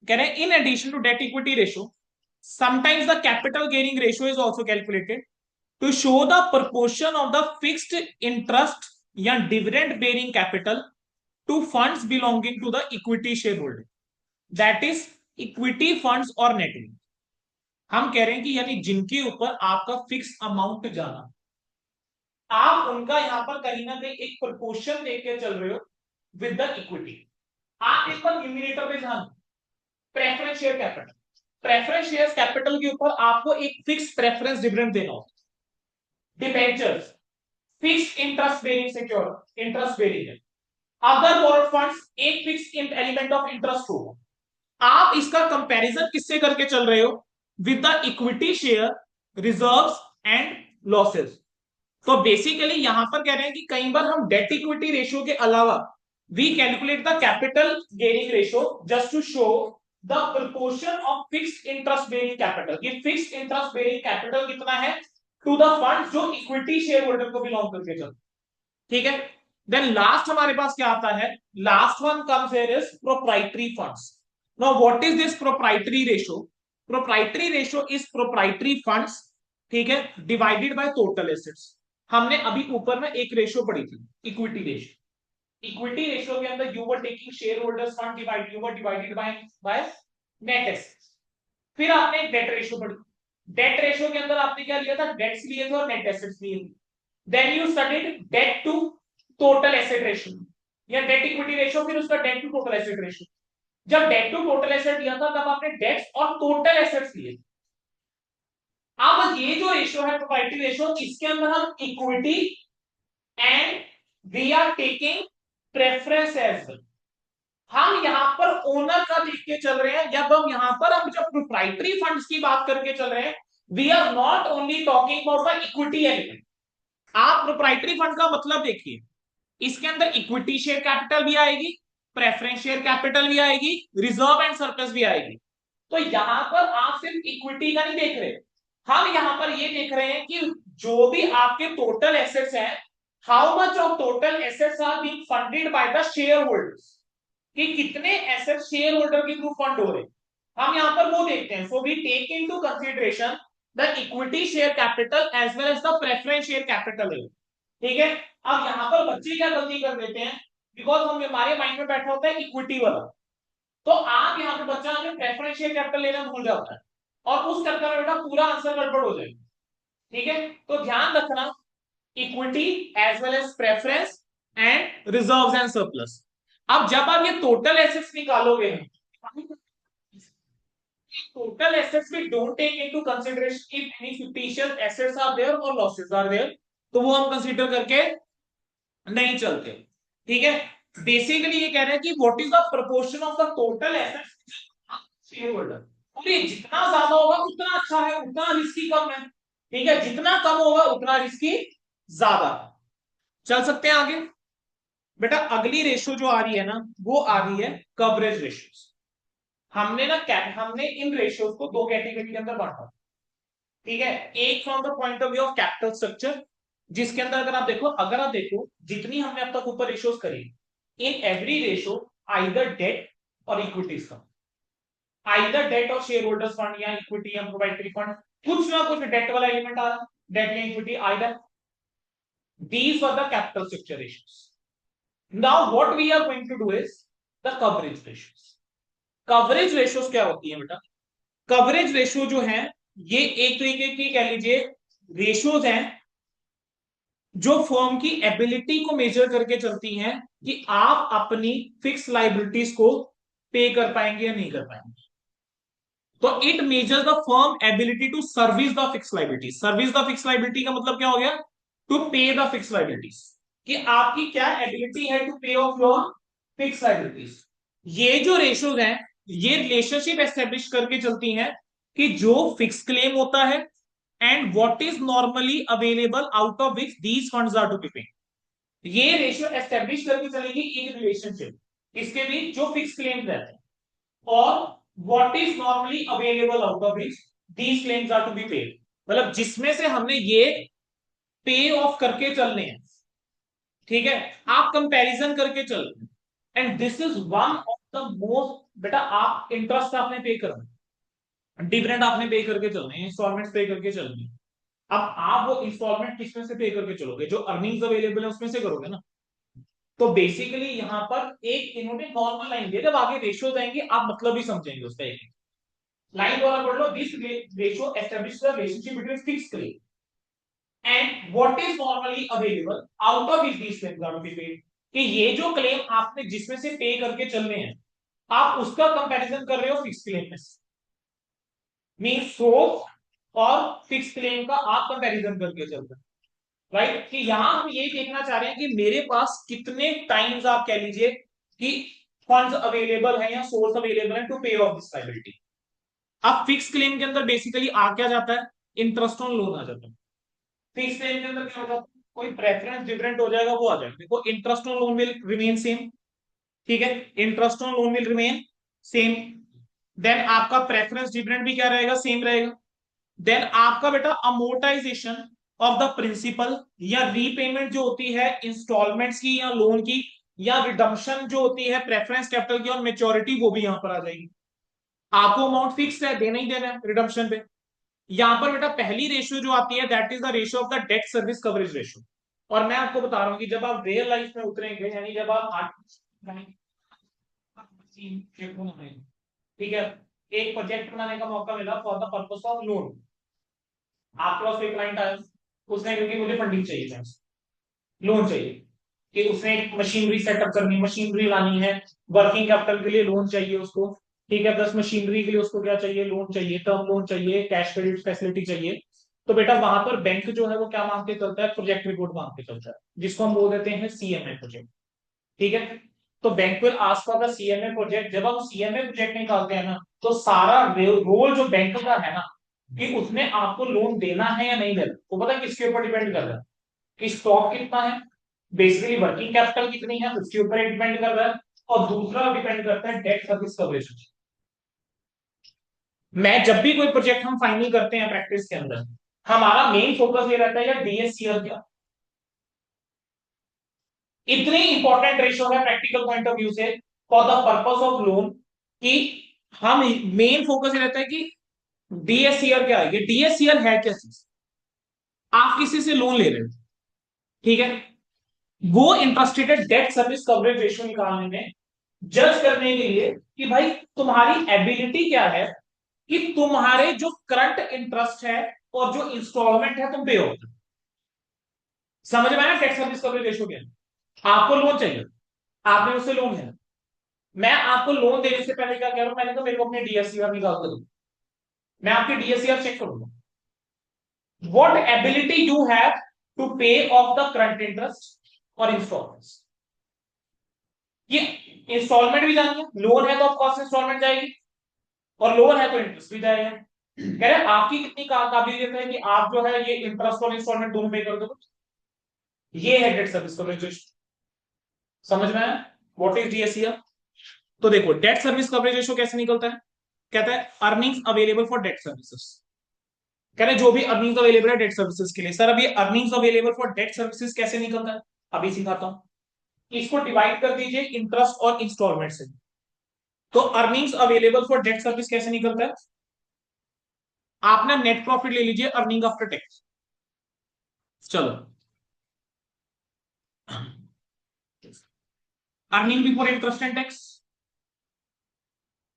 कह रहे हैं in addition to debt equity ratio sometimes the capital gearing ratio is also calculated to show the proportion of the fixed interest या dividend bearing capital to funds belonging to the equity shareholder, that is equity funds और net worth। हम कह रहे हैं कि यानी जिनके ऊपर आपका फिक्स अमाउंट जाना, आप उनका यहां पर कहीं ना कहीं एक प्रोपोर्शन लेके चल रहे हो विद द इक्विटी। आप इस पर न्यूमिनेटर पे ध्यान, preference share capital, preference share capital के ऊपर आपको एक फिक्स प्रेफरेंस डिविडेंड देना होता है। Debentures fix interest bearing secure interest bearing है, अदर बोरोड फंड्स एक फिक्स एलिमेंट ऑफ इंटरेस्ट होगा। आप इसका कंपैरिजन किससे करके चल रहे हो, with the equity share reserves and losses. तो बेसिकली यहां पर कह रहे हैं कि कई बार हम डेट इक्विटी रेशियो के अलावा we calculate the capital gearing ratio just to show the proportion of fixed interest bearing capital. ये फिक्स्ड इंटरेस्ट बेयरिंग कैपिटल कितना है टू द फंड जो इक्विटी शेयर होल्डर को बिलोंग करके चल। ठीक है, देन लास्ट हमारे पास क्या आता है, last one comes here is proprietary funds. Now what is this proprietary ratio, proprietary ratio is proprietary funds, ठीक है, डिवाइडेड बाय टोटल एसेट्स। हमने अभी ऊपर में एक रेशियो पढ़ी थी, इक्विटी रेशियो। इक्विटी रेशियो के अंदर you were taking share holders fund divide, you were divided by net assets. फिर आपने एक डेट रेशियो पढ़ी, डेट रेशियो के अंदर आपने क्या लिया था, डेट्स लिए थे और नेट एसेट्स लिए थे। Then you studied debt to total asset ratio या डेट इक्विटी रेशियो, फिर उसका debt to total asset ratio. जब डेट टू टोटल एसेट लिया था तब आपने डेट्स और टोटल एसेट्स लिए। अब ये जो रेशियो है प्रोप्राइटरी रेशियो, इसके अंदर हम equity and we are taking preference as well. हम यहां पर ओनर का देख के चल रहे हैं, जब हम यहां पर हम जब प्रोप्राइटरी फंड्स की बात करके चल रहे हैं, we are not only talking about the equity element. आप प्रोप्राइटरी फंड का मतलब देखिए, इसके अंदर इक्विटी शेयर कैपिटल भी आएगी, प्रेफरेंस शेयर कैपिटल भी आएगी, रिजर्व एंड सरप्लस भी आएगी। तो यहां पर आप सिर्फ इक्विटी का नहीं देख रहे, हम यहां पर ये देख रहे हैं कि जो भी आपके टोटल एसेट्स हैं, how much of total assets are being funded by the share holders, कि कितने एसेट शेयर होल्डर के थ्रू फंड हो रहे हैं, हम यहां पर वो देखते हैं। So we take into consideration the equity share capital as well as the preference share capital. ठीक है, अब यहां पर बच्चे क्या गलती कर देते हैं, बिकॉज हम हमारे माइंड में बैठा होता है इक्विटी वाला, तो आप यहाँ पे बच्चा हमें प्रेफरेंस शेयर कैपिटल लेना भूल जाता है और उस चक्कर में बेटा पूरा आंसर गड़बड़ हो जाएगा। ठीक है, तो ध्यान रखना, equity as well as preference and reserves and surplus. अब जब आप ये टोटल एसेट्स निकालोगे, टोटल एसेट्स भी don't take into consideration if any fictitious assets are there और लॉसेस आर देयर, तो वो हम कंसीडर करके नहीं चलते। ठीक है, बेसिकली ये कह रहे हैं कि what is the proportion of the total assets share holder, और ये जितना ज्यादा होगा उतना अच्छा है, उतना रिस्की कम है। ठीक है, जितना कम होगा उतना रिस्की ज्यादा है। चल सकते हैं आगे। बेटा अगली रेशियो जो आ रही है ना, वो आ रही है कवरेज रेशियोज। हमने इन रेशियोज को दो कैटेगरी के अंदर बांटा। ठीक है, एक from the point of view of capital structure, जिसके अंदर अगर आप देखो जितनी हमने अब तक ऊपर रेशियोज करी, in every ratio either debt और इक्विटीज का, आइदर डेट और शेयर होल्डर्स फंड या इक्विटी या प्रोप्राइटरी फंड, कुछ ना कुछ डेट वाला एलिमेंट आ रहा, डेट या equity either, these were the capital structure ratios. Now what we are going to do is the coverage ratios. Coverage ratios क्या होती है बेटा, कवरेज रेशियो जो है ये एक तरीके की कह लीजिए रेशियोज हैं जो फर्म की एबिलिटी को मेजर करके चलती हैं कि आप अपनी फिक्स लाइबिलिटीज को पे कर पाएंगे या नहीं कर पाएंगे। तो it measures the firm ability to service the fix liability. Service the fix liability का मतलब क्या हो गया, टू पे द फिक्स लाइबिलिटीज, कि आपकी क्या एबिलिटी है to pay off your fix liabilities. ये जो रेशियोज हैं ये रिलेशनशिप एस्टेब्लिश करके चलती हैं कि जो फिक्स क्लेम होता है and what is normally available out of which these funds are to be paid, ये रेशियो एस्टेब्लिश करके चलेगी इन रिलेशनशिप इसके बीच जो फिक्स क्लेम्स रहते हैं और what is normally available out of which these claims are to be paid, मतलब जिसमें से हमने ये पे ऑफ करके चलने हैं। ठीक है, आप कंपैरिजन करके चल रहे हैं and this is one of the most, बेटा आप इंटरेस्ट आपने पे करना, डिविडेंड आपने पे करके चलने हैं, इंस्टॉलमेंट पे करके चलनी है। अब आप वो इंस्टॉलमेंट किसमें से पे करके चलोगे, जो अर्निंग्स अवेलेबल है उसमें से करोगे ना। तो बेसिकली यहां पर एक इन्होंने नॉर्मल लाइन दिया, जब आगे रेशियो आएंगे आप मतलब ही समझेंगे उसका। एक लाइन द्वारा पढ़ लो, this ratio establish the relationship between fixed claim and what is normally available out of this claims are to be paid, कि ये जो क्लेम आपने जिसमें से पे करके चलने हैं आप उसका कंपैरिजन कर रहे हो फिक्स क्लेम में, मीन सोर्स और फिक्स क्लेम का आप कंपैरिजन करके चल रहे हैं। राइट, कि यहां हम ये देखना चाह रहे हैं कि मेरे पास कितने टाइम्स आप कह लीजिए कि फंड्स अवेलेबल है या सोर्स अवेलेबल है to pay of this liability. अब फिक्स क्लेम के अंदर बेसिकली आ क्या जाता है, इंटरेस्ट ऑन लोन आ जाता है। फिक्स क्लेम के अंदर क्या होगा, कोई प्रेफरेंस डिफरेंट हो जाएगा वो आ जाएगा। देखो interest on loan will remain same. ठीक है, interest on loan will remain same. Then आपका प्रेफरेंस डिफरेंट भी क्या रहेगा, सेम रहेगा। देन आपका बेटा अमोर्टाइजेशन ऑफ द प्रिंसिपल या रीपेमेंट जो होती है इंस्टॉलमेंट्स की या लोन की, या रिडम्पशन जो होती है प्रेफरेंस कैपिटल की और मेच्योरिटी, वो भी यहां पर आ जाएगी। आपको अमाउंट फिक्स है, देना ही देना है रिडम्पशन पे। यहां पर बेटा पहली रेशियो जो आती है that is the ratio of the date service coverage ratio. और मैं आपको बता रहा हूँ कि जब आप रियल लाइफ में उतरेंगे, यानी जब आप ठीक है, एक प्रोजेक्ट बनाने का मौका मिला for the purpose of loan, आपके पास कोई क्लाइंट आया, उसने क्योंकि मुझे फंडिंग चाहिए था, लोन चाहिए, कि उसने एक मशीनरी सेटअप करनी, मशीनरी लानी है, वर्किंग कैपिटल के लिए लोन चाहिए उसको, ठीक है, प्लस मशीनरी के लिए उसको क्या चाहिए, लोन चाहिए, टर्म लोन चाहिए, कैश क्रेडिट फैसिलिटी चाहिए। तो बेटा वहां पर बैंक जो है वो क्या मांग के चलता है, प्रोजेक्ट रिपोर्ट मांग के चलता है, जिसको हम बोल देते हैं सीएमए प्रोजेक्ट। ठीक है, तो bank will ask for the CMA project. जब हम सीएमए प्रोजेक्ट निकालते हैं ना, तो सारा रोल जो बैंक का है ना, कि उसने आपको लोन देना है या नहीं देना, वो पता है किसके ऊपर डिपेंड कर रहा है, कि स्टॉक कितना है, बेसिकली वर्किंग कैपिटल कितनी है, उसके ऊपर डिपेंड कर रहा है, और दूसरा डिपेंड करता है डेट सर्विस कवरेज। मैं जब भी कोई प्रोजेक्ट हम फाइनल करते हैं प्रैक्टिस के अंदर, हमारा मेन फोकस ये रहता है यार डीएससीआर क्या, इतनी इंपॉर्टेंट रेशो है प्रैक्टिकल पॉइंट ऑफ व्यू से for the purpose of loan, कि हम मेन फोकस ये रहता है कि डीएससीआर क्या है, ये डीएससीआर है क्या चीज, आप किसी से लोन ले रहे हो, ठीक है, वो इंटरेस्टेड है डेट सर्विस कवरेज रेशियो निकालने में, जज करने के लिए कि भाई तुम्हारी एबिलिटी क्या है, कि तुम्हारे जो करंट इंटरेस्ट है और जो इंस्टॉलमेंट है तुम पे हो। समझ में आया डेट सर्विस कवरेज रेशियो क्या है? आपको लोन चाहिए, आपने उससे लोन है, मैं आपको लोन देने से पहले क्या कह रहा हूं, मैंने तो मेरे को अपने डीएससीआर निकाल कर दो, मैं आपकी डीएससीआर चेक करूंगा, what ability you have to pay off the current interest और इंस्टॉलमेंट्स। ये इंस्टॉलमेंट भी जानिए, लोन है तो ऑफकोर्स इंस्टॉलमेंट जाएगी, और लोन है तो इंटरेस्ट भी जाएगा। कह रहे आपकी कितनी काबिलियत है कि आप जो है ये इंटरेस्ट और इंस्टॉलमेंट दोनों पे कर दो, ये है डेट सर्विस कवरेज रेशियो। समझ में आया व्हाट इज डीएससीआर? तो देखो डेट सर्विस कवरेज रेशियो कैसे निकलता है, कहता है earnings available for debt services, कह रहे जो भी अर्निंग्स अवेलेबल है डेट सर्विसेज के लिए। सर अभी earnings available for debt services कैसे निकलता है, अभी सिखाता हूं। इसको डिवाइड कर दीजिए इंटरेस्ट और इंस्टॉलमेंट से, तो earnings available for debt service कैसे निकलता है, आप ना नेट प्रॉफिट ले लीजिए अर्निंग आफ्टर टैक्स। चलो, earning before interest and tax,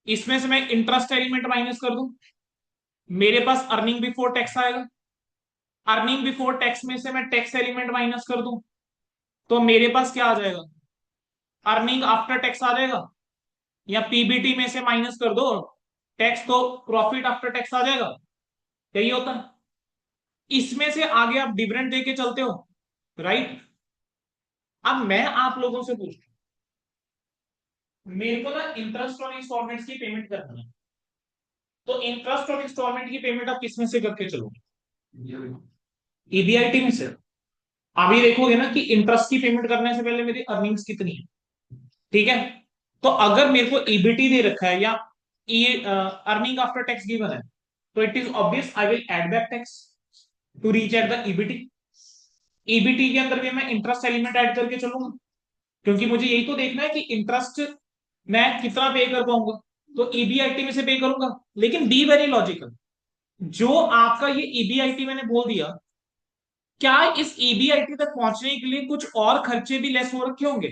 इसमें से मैं इंटरेस्ट एलिमेंट माइनस कर दूं, मेरे पास अर्निंग बिफोर टैक्स आएगा, अर्निंग बिफोर टैक्स में से मैं टैक्स एलिमेंट माइनस कर दूं, तो मेरे पास क्या आ जाएगा, अर्निंग आफ्टर टैक्स आ जाएगा, या पीबीटी में से माइनस कर दो टैक्स, तो प्रॉफिट आफ्टर टैक्स आ जाएगा, यही होता है। इसमें से आगे आप डिविडेंड देके चलते हो, राइट। अब मैं आप लोगों से पूछता हूं, मेरे को ना इंटरेस्ट और इंस्टॉलमेंट्स की पेमेंट करनी है, तो इंटरेस्ट और इंस्टॉलमेंट की पेमेंट आप किसमें से करके चलोगे, ईबीआईटी में से। अभी देखोगे ना कि इंटरेस्ट की पेमेंट करने से पहले मेरी अर्निंग्स कितनी है, ठीक है, तो अगर मेरे को ईबीटी दे रखा है या अर्निंग आफ्टर टैक्स गिवन है, तो it is obvious I will add back tax to reach at the EBT. EBT के अंदर भी मैं इंटरेस्ट एलिमेंट ऐड करके चलूंगा, क्योंकि मुझे यही तो देखना है कि इंटरेस्ट मैं कितना पे कर पाऊंगा, तो ईबीआईटी में से पे करूंगा। लेकिन बी वेरी लॉजिकल, जो आपका ये ईबीआईटी मैंने बोल दिया, क्या इस ईबीआईटी तक पहुंचने के लिए कुछ और खर्चे भी लेस हो रखे होंगे,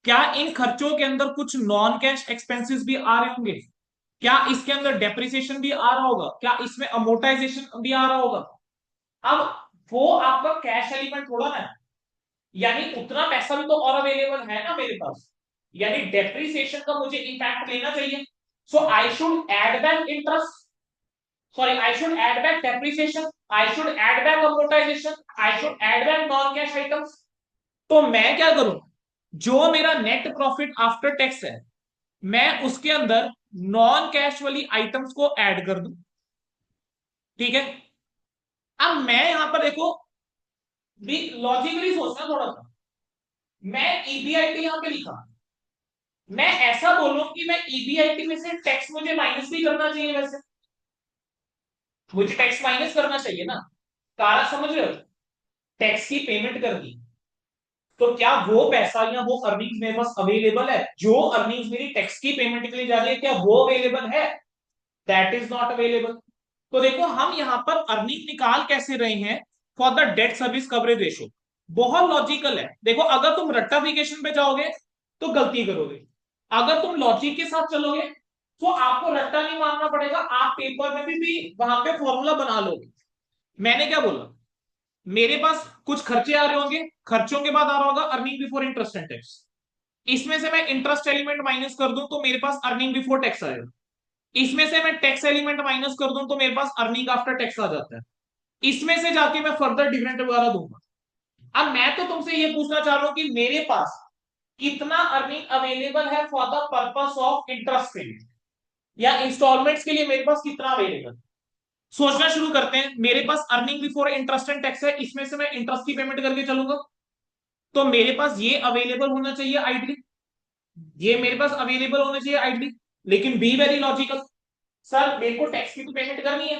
क्या इन खर्चों के अंदर कुछ नॉन कैश एक्सपेंसेस भी आ रहे होंगे, क्या इसके अंदर डेप्रिसिएशन भी आ रहा होगा, क्या इसमें अमोर्टाइजेशन भी आ रहा होगा। अब वो आपका कैश एलिमेंट थोड़ा ना है, यानी उतना पैसा भी तो और अवेलेबल है ना मेरे पास, यानी डेप्रिसिएशन का मुझे इंपैक्ट लेना चाहिए, so I should add back interest, sorry, I should add back depreciation, I should add back amortization, I should add back non cash items। तो मैं क्या करूं, जो मेरा नेट प्रॉफिट आफ्टर टैक्स है, मैं उसके अंदर नॉन कैश वाली आइटम्स को ऐड कर दूं, ठीक है। अब मैं यहां पर देखो भी लॉजिकली सोचना थोड़ा सा, मैं ईबीआईटी यहां पे लिखा, मैं ऐसा बोलूं कि मैं ईबीआईटी में से टैक्स मुझे माइनस भी करना चाहिए, वैसे मुझे टैक्स माइनस करना चाहिए ना, सारा समझ रहे हो, टैक्स की पेमेंट कर दी, तो क्या वो पैसा या वो अर्निंग्स मेरे पास अवेलेबल है, जो अर्निंग्स मेरी टैक्स की पेमेंट के लिए जा रही है, क्या वो अवेलेबल है, दैट इज नॉट अवेलेबल। तो देखो हम यहां पर अर्निंग निकाल कैसे रहे हैं, for the date service coverage ratio, बहुत लॉजिकल है। देखो अगर तुम रट्टाफिकेशन पे जाओगे तो गलती करोगे, अगर तुम लॉजिक के साथ चलोगे तो आपको रट्टा नहीं मारना पड़ेगा, आप पेपर में भी वहां पे फॉर्मूला बना लोगे। मैंने क्या बोला, मेरे पास कुछ खर्चे आ रहे होंगे, खर्चों के बाद आ रहा होगा earning before interest and tax, इसमें से मैं इंटरेस्ट एलिमेंट माइनस कर दूं तो मेरे पास अर्निंग बिफोर टैक्स आएगा, इसमें से मैं टैक्स एलिमेंट माइनस कर दूं तो मेरे पास अर्निंग आफ्टर टैक्स आ जाता है, इसमें से जाके मैं फर्दर डिविडेंड वगैरह दूंगा। अब मैं तो तुमसे ये पूछना चाह रहा हूं कि मेरे पास कितना अर्निंग अवेलेबल है for the purpose of interest payment, या इंस्टॉलमेंट्स के लिए मेरे पास कितना अवेलेबल। सोचना शुरू करते हैं, मेरे पास earning before interest and tax है, इसमें से मैं इंटरेस्ट की पेमेंट करके चलूंगा, तो मेरे पास ये अवेलेबल होना चाहिए आइडली, ये मेरे पास अवेलेबल होना चाहिए आइडली। लेकिन बी वेरी लॉजिकल, सर मेरे को टैक्स की तो पेमेंट करनी है,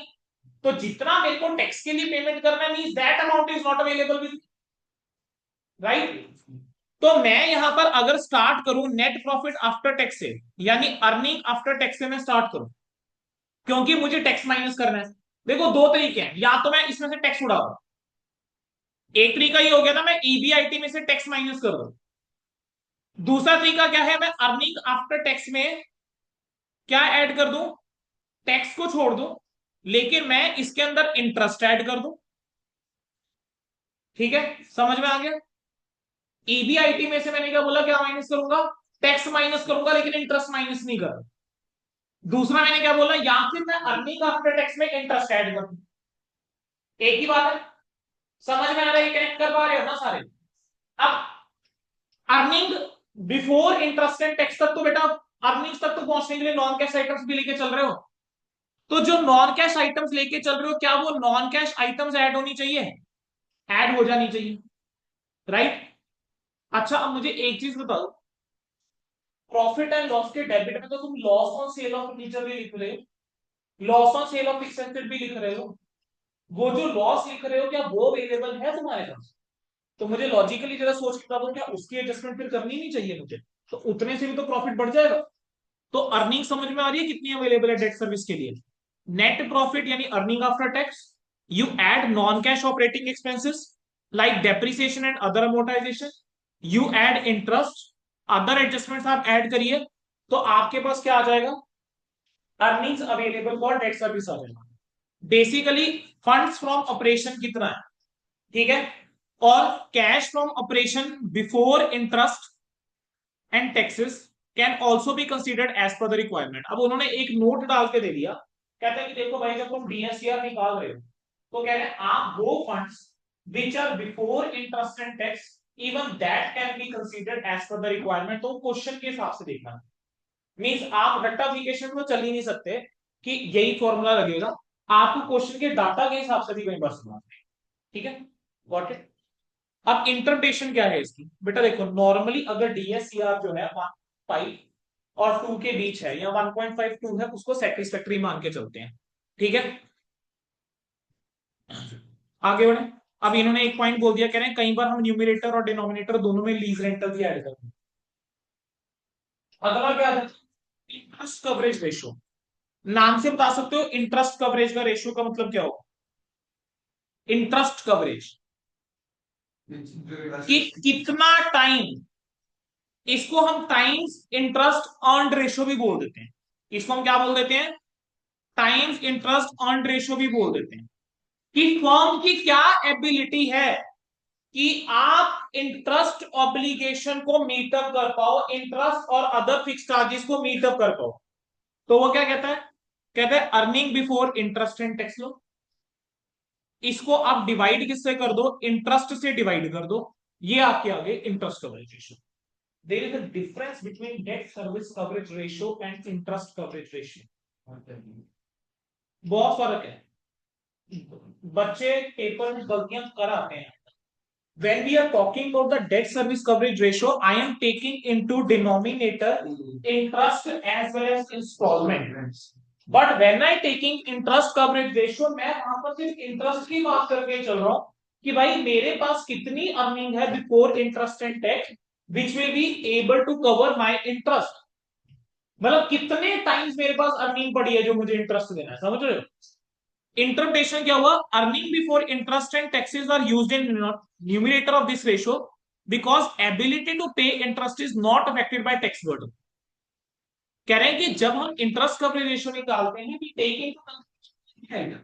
तो जितना मेरे को टैक्स के लिए पेमेंट करना means that amount is not available with, right. तो मैं यहां पर अगर स्टार्ट करूं नेट प्रॉफिट आफ्टर टैक्स से, यानी अर्निंग आफ्टर टैक्स से मैं स्टार्ट करूं, क्योंकि मुझे टैक्स माइनस करना है। देखो दो तरीके हैं, या तो मैं इसमें से टैक्स उड़ा दूं, एक तरीका ये हो गया ना मैं ईबीआईटी में से टैक्स माइनस कर दूं, दूसरा तरीका क्या है, मैं अर्निंग आफ्टर टैक्स में क्या ऐड कर दूं, टैक्स को छोड़ दूं, लेकिन मैं इसके अंदर इंटरेस्ट ऐड कर दूं। ठीक है, समझ में आ गया। ईबीआईटी में से मैंने क्या बोला, क्या माइनस करूंगा, टैक्स माइनस करूंगा, लेकिन इंटरेस्ट माइनस नहीं कर। दूसरा मैंने क्या बोला, या फिर मैं अर्निंग आफ्टर टैक्स में इंटरेस्ट ऐड कर दूं, एक ही बात है। समझ में आ रहा है, कनेक्ट कर पा रहे हो ना सारे। अब earning before interest and tax तक तो बेटा, अर्निंग्स तक तो पहुंचने के लिए नॉन कैश आइटम्स भी लेके चल रहे हो, तो जो नॉन कैश आइटम्स लेके चल रहे हो, क्या वो नॉन कैश आइटम्स ऐड होनी चाहिए, ऐड हो जानी चाहिए, राइट। अच्छा अब मुझे एक चीज बताओ, प्रॉफिट एंड लॉस के डेबिट में तो तुम loss on sale of furniture भी लिख रहे हो, loss on sale of expenses भी लिख रहे हो, वो जो लॉस लिख रहे हो क्या वो अवेलेबल है तुम्हारे पास, तो मुझे लॉजिकली जरा सोच के बता दो, क्या उसकी एडजस्टमेंट फिर करनी नहीं चाहिए मुझे, तो उतने से भी तो प्रॉफिट बढ़ जाएगा। तो अर्निंग समझ में आ रही है कितनी अवेलेबल है डेट सर्विस के लिए, नेट प्रॉफिट यानी earning after tax, you add non cash operating expenses like depreciation and other amortisation, you add interest, other adjustments आप ऐड करिए, तो आपके पास क्या आ जाएगा, earnings available for debt service आ जाएगा। बेसिकली फंड्स फ्रॉम ऑपरेशन कितना है, ठीक है, और cash from operation before interest and taxes can also be considered as per the requirement. अब उन्होंने एक नोट डाल के दे दिया, कहते हैं कि देखो भाई जब तुम डीएससीआर निकाल रहे हो तो कह रहे हैं आप वो funds which are before interest and tax even that can be considered as per the requirement, तो क्वेश्चन के हिसाब से देखना, मींस आप रट्टाफिकेशन में चल ही नहीं सकते कि यही फॉर्मूला लगेगा, आपको क्वेश्चन के डाटा के हिसाब से भी कई बार सुना, ठीक है, गॉट इट। अब इंटरप्रिटेशन क्या है इसकी, बेटा देखो नॉर्मली अगर डीएससीआर जो है 1.5 और 2 के बीच है, या 1.5 2 है, उसको सेटिस्फैक्टरी मान के चलते हैं, ठीक है। आगे बढ़े, अब इन्होंने एक पॉइंट बोल दिया, कह रहे हैं कई बार हम न्यूमरेटर और डिनोमिनेटर दोनों में लीज रेंटल भी ऐड करते हैं। अगला क्या है, इंटरेस्ट कवरेज रेशियो, नाम से बता सकते हो इंटरेस्ट कवरेज का रेशियो का मतलब क्या होगा, इंटरेस्ट कवरेज कि कितना टाइम, इसको हम टाइम्स इंटरेस्ट अर्न्ड रेशियो भी बोल देते हैं, इसको हम क्या बोल देते हैं, टाइम्स इंटरेस्ट अर्न्ड रेशियो भी बोल देते हैं, कि फर्म की क्या एबिलिटी है कि आप इंटरेस्ट ऑब्लिगेशन को मीटअप कर पाओ, इंटरेस्ट और अदर फिक्स चार्जेस को मीटअप कर पाओ, तो वो क्या कहता है, कहता है earning before interest and tax लो, इसको आप डिवाइड किससे कर दो, इंटरेस्ट से डिवाइड कर दो, ये आपके आगे interest coverage ratio. There is a difference between debt service coverage ratio and interest coverage ratio, बहुत फर्क है, बच्चे पेपर में गलतियां कर आते हैं। When we are talking about the debt service coverage ratio, I am taking into denominator interest as well as installment. But when I taking interest coverage ratio, मैं वहां पर सिर्फ इंटरेस्ट की बात करके चल रहा हूं कि भाई मेरे पास कितनी अर्निंग है before interest and tax which will be able to cover my interest, मतलब कितने टाइम्स मेरे पास अर्निंग पड़ी है जो मुझे इंटरेस्ट देना है, समझ रहे हो। इंटरप्रिटेशन क्या हुआ, earning before interest and taxes are used in numerator of this ratio because ability to pay interest is not affected by tax burden. कह रहे हैं कि जब हम इंटरेस्ट कवरेज रेशियो निकालते हैं we take into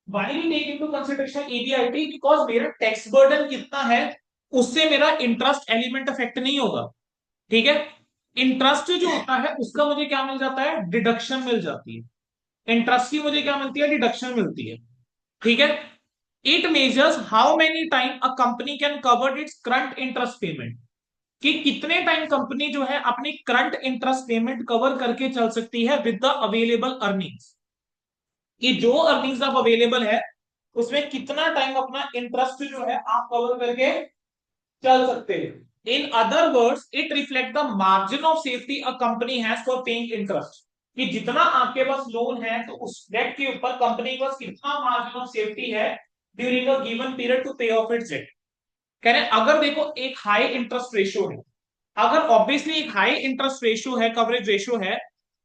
why we take into consideration EBIT because मेरा टैक्स बर्डन कितना है उससे मेरा इंटरेस्ट एलिमेंट अफेक्ट नहीं होगा। ठीक है, इंटरेस्ट जो होता है उसका मुझे क्या मिल जाता है, डिडक्शन मिल जाती है। इंटरेस्ट की मुझे क्या मिलती है, डिडक्शन मिलती है। ठीक है, it measures how many time a company can cover its current interest payment, कि कितने टाइम कंपनी जो है अपनी करंट इंटरेस्ट पेमेंट कवर करके चल सकती है विद द अवेलेबल अर्निंग्स, कि जो अर्निंग्स अब अवेलेबल है उसमें कितना टाइम अपना इंटरेस्ट जो है आप कवर करके चल सकते हैं। In other words it reflect the margin of safety a company has for paying interest, कि जितना आपके पास लोन है तो उस डेट के ऊपर कंपनी के पास कितना मार्जिन ऑफ सेफ्टी है during a given period to pay off its debt. कह रहे हैं अगर देखो एक हाई इंटरेस्ट रेशियो है, अगर ऑब्वियसली एक हाई इंटरेस्ट रेशियो है, कवरेज रेशियो है,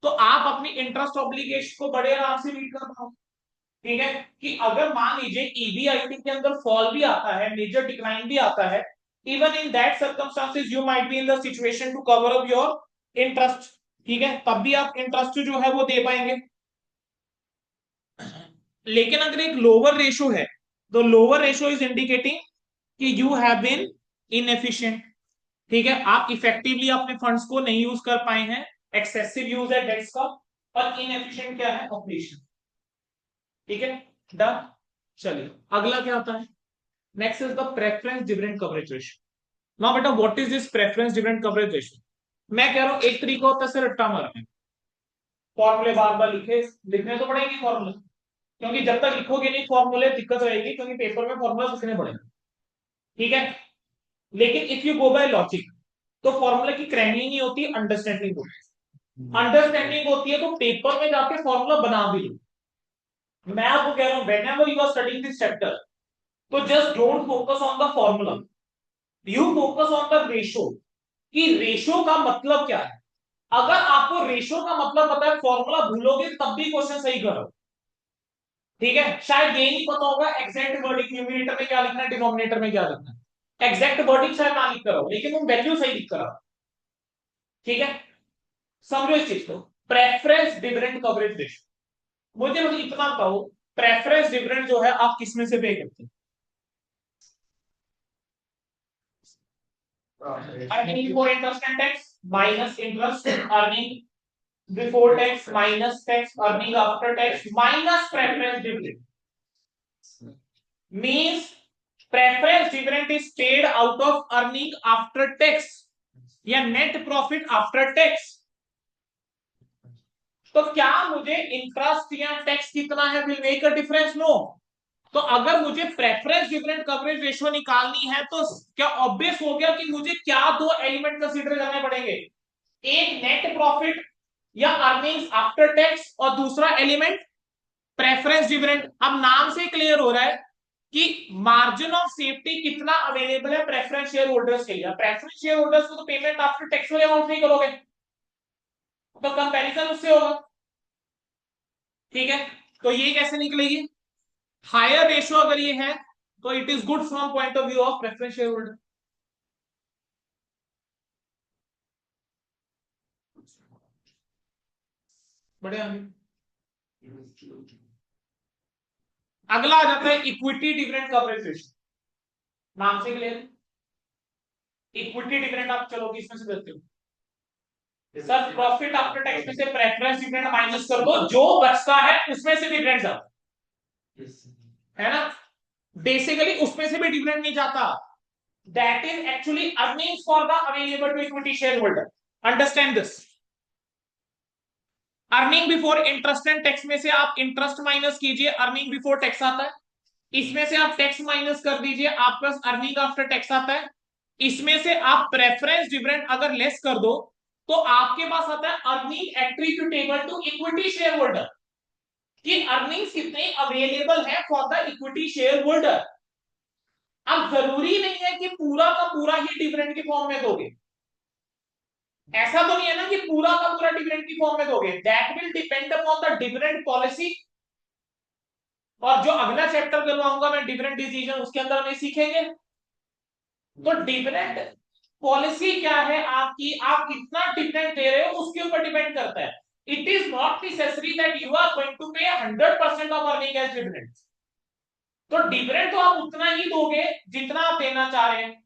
तो आप अपनी इंटरेस्ट ऑब्लिगेशन को बड़े आराम से मीट कर पाओ। ठीक है, कि अगर मान लीजिए ईबीआईटी के अंदर फॉल भी आता है, मेजर डिक्लाइन भी आता है, even in that circumstances you might be in the situation to cover up your interest. ठीक है, तब भी आप इंटरेस्ट जो है वो दे पाएंगे। लेकिन अगर एक लोअर रेशियो है, तो लोअर रेशियो इज इंडिकेटिंग कि यू हैव बीन इनएफिशिएंट। ठीक है, आप इफेक्टिवली अपने फंड्स को नहीं यूज कर पाए हैं, एक्सेसिव यूज है डेट्स का, और इनएफिशिएंट क्या है, ऑपरेशन। ठीक है, डन। चलिए अगला क्या आता है, next is the preference dividend coverage ratio. Now बेटा what is this preference dividend coverage ratio. मैं कह रहा हूं एक तरीका होता है सर रट्टा मारने, फॉर्मूले बार बार लिखने तो पड़ेंगे फॉर्मूले, क्योंकि जब तक लिखोगे नहीं फॉर्मूले दिक्कत रहेगी, क्योंकि पेपर में फॉर्मूला लिखने पड़ेंगे। ठीक है, लेकिन if you go by logic तो फॉर्मूला की क्रैंकिंग नहीं होती, अंडरस्टैंडिंग होती है। अंडरस्टैंडिंग होती है तो पेपर में जाके फॉर्मूला बना भी लो। मैं आपको कह रहा हूं whenever you are studying this chapter, तो just don't focus on the formula, you focus on the ratio, कि रेशो का मतलब क्या है। अगर आपको रेशो का मतलब पता है, फॉर्मूला भूलोगे तब भी क्वेश्चन सही करो। ठीक है, शायद ये नहीं पता होगा एग्जैक्ट वर्डिंग न्यूमरेटर में क्या लिखना है, डिनोमिनेटर में क्या लिखना है, एग्जैक्ट वर्डिंग शायद ना लिख करो लेकिन तुम वैल्यू सही लिख करो। ठीक है, समझो इस चीज को, प्रेफरेंस डिविडेंड कवरेज रेशियो। मुझे बस इतना कहो, प्रेफरेंस डिविडेंड जो है आप किस में से पे करते हैं, earning before interest and tax minus interest earning before tax minus tax earning after tax minus preference dividend, means preference dividend is paid out of earning after tax या नेट प्रॉफिट आफ्टर टैक्स। तो क्या मुझे इंटरेस्ट या टैक्स कितना है will make a difference, no. तो अगर मुझे प्रेफरेंस डिविडेंड कवरेज रेशियो निकालनी है तो क्या ऑब्वियस हो गया कि मुझे क्या दो एलिमेंट कंसीडर करने पड़ेंगे, एक नेट प्रॉफिट या अर्निंग्स आफ्टर टैक्स और दूसरा एलिमेंट प्रेफरेंस डिविडेंड। अब नाम से क्लियर हो रहा है कि मार्जिन ऑफ सेफ्टी कितना अवेलेबल है प्रेफरेंस शेयर होल्डर्स के लिए। प्रेफरेंस शेयर होल्डर्स को तो पेमेंट आफ्टर टैक्स वाले अमाउंट नहीं करोगे, तो कंपैरिजन उससे होगा। ठीक है, तो ये कैसे निकलेगी, हायर रेशियो अगर ये है तो it is good from point of view of preference share holder. बढ़िया। अगला आ जाता है इक्विटी डिविडेंड कवरेज रेशियो। नाम से क्लियर, इक्विटी डिविडेंड आप चलो किसमें से देते हो, सर प्रॉफिट आफ्टर टैक्स में से प्रेफरेंस डिविडेंड माइनस कर दो, जो बचता है उसमें से डिविडेंड जाता है ना, बेसिकली उसमें से भी डिविडेंड नहीं जाता, that is actually earnings for the available to equity share holder. Understand this, earning before interest and tax में से आप इंटरेस्ट माइनस कीजिए, अर्निंग बिफोर टैक्स आता है, इसमें से आप टैक्स माइनस कर दीजिए, आपके पास अर्निंग आफ्टर टैक्स आता है, इसमें से आप प्रेफरेंस डिविडेंड अगर लेस कर दो तो आपके पास आता है earning attributable to equity share holder, कि अर्निंग्स कितने अवेलेबल है for the equity share holder. अब जरूरी नहीं है कि पूरा का पूरा ही डिविडेंड के फॉर्म में दोगे, ऐसा तो नहीं है ना कि पूरा का पूरा डिविडेंड की फॉर्म में दोगे, that will depend upon the dividend policy और जो अगला चैप्टर करवाऊंगा मैं डिफरेंट डिसीजन, उसके अंदर हमें सीखेंगे। तो डिफरेंट पॉलिसी क्या है आपकी, आप कितना डिफरेंट दे रहे हो उसके ऊपर डिपेंड करता है। It is not necessary that you are going to pay 100% of earning as dividend. तो डिविडेंड तो आप उतना ही दोगे जितना आप देना चाह रहे हैं।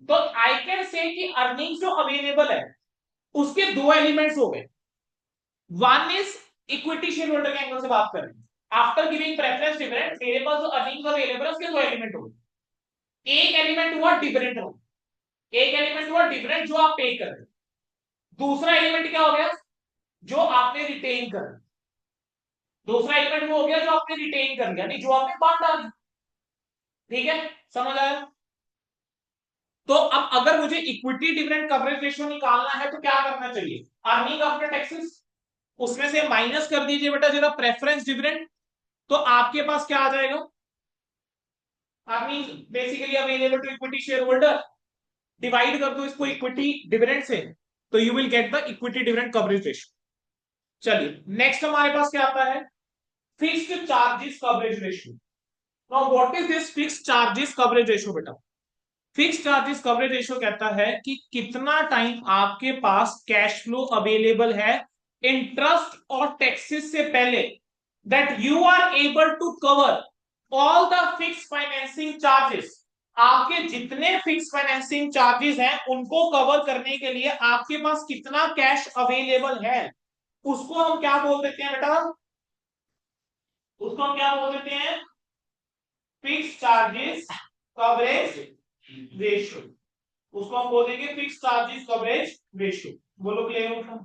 तो आई कैन से कि अर्निंग जो अवेलेबल है उसके दो एलिमेंट्स हो गए। One is equity share holder के एंगल से बात कर रहे हैं, आफ्टर गिविंग प्रेफरेंस डिविडेंड मेरे पास जो अर्निंग अवेलेबल है उसके दो एलिमेंट हो गए। एक एलिमेंट हुआ डिविडेंड, हो एक एलिमेंट हुआ डिविडेंड जो आप पे कर रहे हो। दूसरा एलिमेंट क्या हो गया, जो आपने रिटेन कर, दूसरा एलिमेंट वो हो गया जो आपने रिटेन कर लिया, यानी जो आपने बांट डाली। ठीक है, समझ आया। तो अब अगर मुझे इक्विटी डिविडेंड कवरेज रेशियो निकालना है तो क्या करना चाहिए, अर्निंग आफ्टर टैक्सेस उसमें से माइनस कर दीजिए बेटा जरा प्रेफरेंस डिविडेंड, तो आपके पास क्या आ जाएगा, earning basically available to equity share holder, divide कर दो इसको इक्विटी डिविडेंड से, तो you will get the equity dividend coverage ratio. चलिए नेक्स्ट हमारे पास क्या आता है, fixed charges coverage ratio. Now what is this fixed charges coverage ratio बेटा। फिक्स्ड चार्जेस कवरेज रेशियो कहता है कि कितना टाइम आपके पास कैश फ्लो अवेलेबल है इंटरेस्ट और टैक्सेस से पहले, that you are able to cover all the fix financing charges. आपके जितने फिक्स फाइनेंसिंग चार्जेस हैं उनको कवर करने के लिए आपके पास कितना कैश अवेलेबल है, उसको हम क्या बोल देते हैं बेटा, उसको हम क्या बोल देते हैं, फिक्स चार्जेस कवरेज रेशियो। उसको हम बोलेंगे फिक्स चार्जेस कवरेज रेशियो। बोलो क्लियर हो।